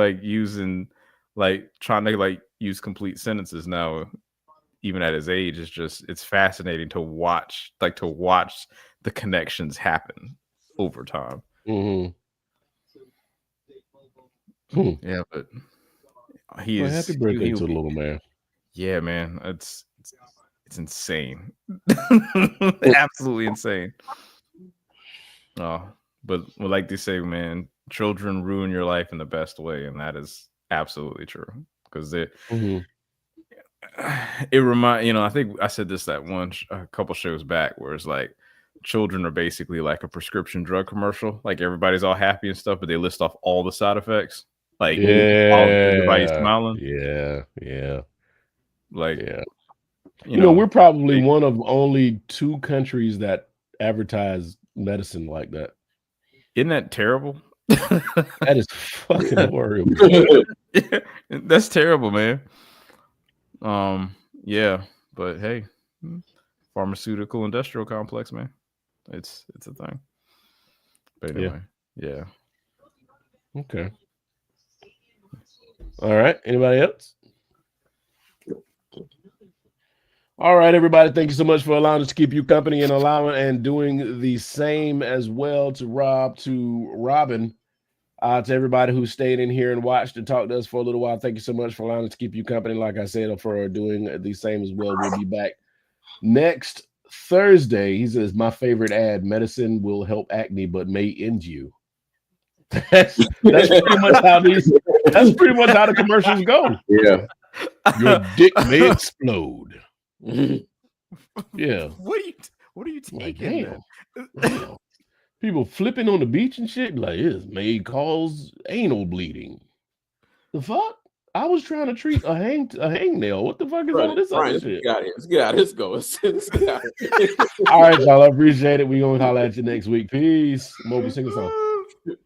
trying to use complete sentences now, even at his age, it's fascinating to watch the connections happen over time. Mm-hmm. Yeah, but he Well, is happy birthday he- to the little man. Yeah, man, it's insane. Absolutely insane. Oh, but like they say, man, children ruin your life in the best way, and that is absolutely true. Because it remind I think I said this a couple shows back, where it's like children are basically like a prescription drug commercial. Like everybody's all happy and stuff, but they list off all the side effects. Like everybody's smiling. Yeah. Like we're probably one of only 2 countries that advertise medicine like that. Isn't that terrible? That is fucking horrible. Yeah, that's terrible, man. Yeah, but hey, pharmaceutical industrial complex, man. It's a thing. But anyway, yeah. Okay. All right. Anybody else? All right, everybody. Thank you so much for allowing us to keep you company and allowing and doing the same as well to Rob, to Robin, to everybody who stayed in here and watched and talked to us for a little while. Thank you so much for allowing us to keep you company. Like I said, for doing the same as well. We'll be back next Thursday. He says, my favorite ad, medicine will help acne, but may end you. That's pretty much how the commercials go. Yeah. Your dick may explode. Yeah. What are you taking? Damn. People flipping on the beach and shit, like it may cause anal bleeding. The fuck? I was trying to treat a hangnail. What the fuck is all this other shit? Let's get out. Let's go. All right, y'all. I appreciate it. We gonna holler at you next week. Peace. Moby, sing a song. Man.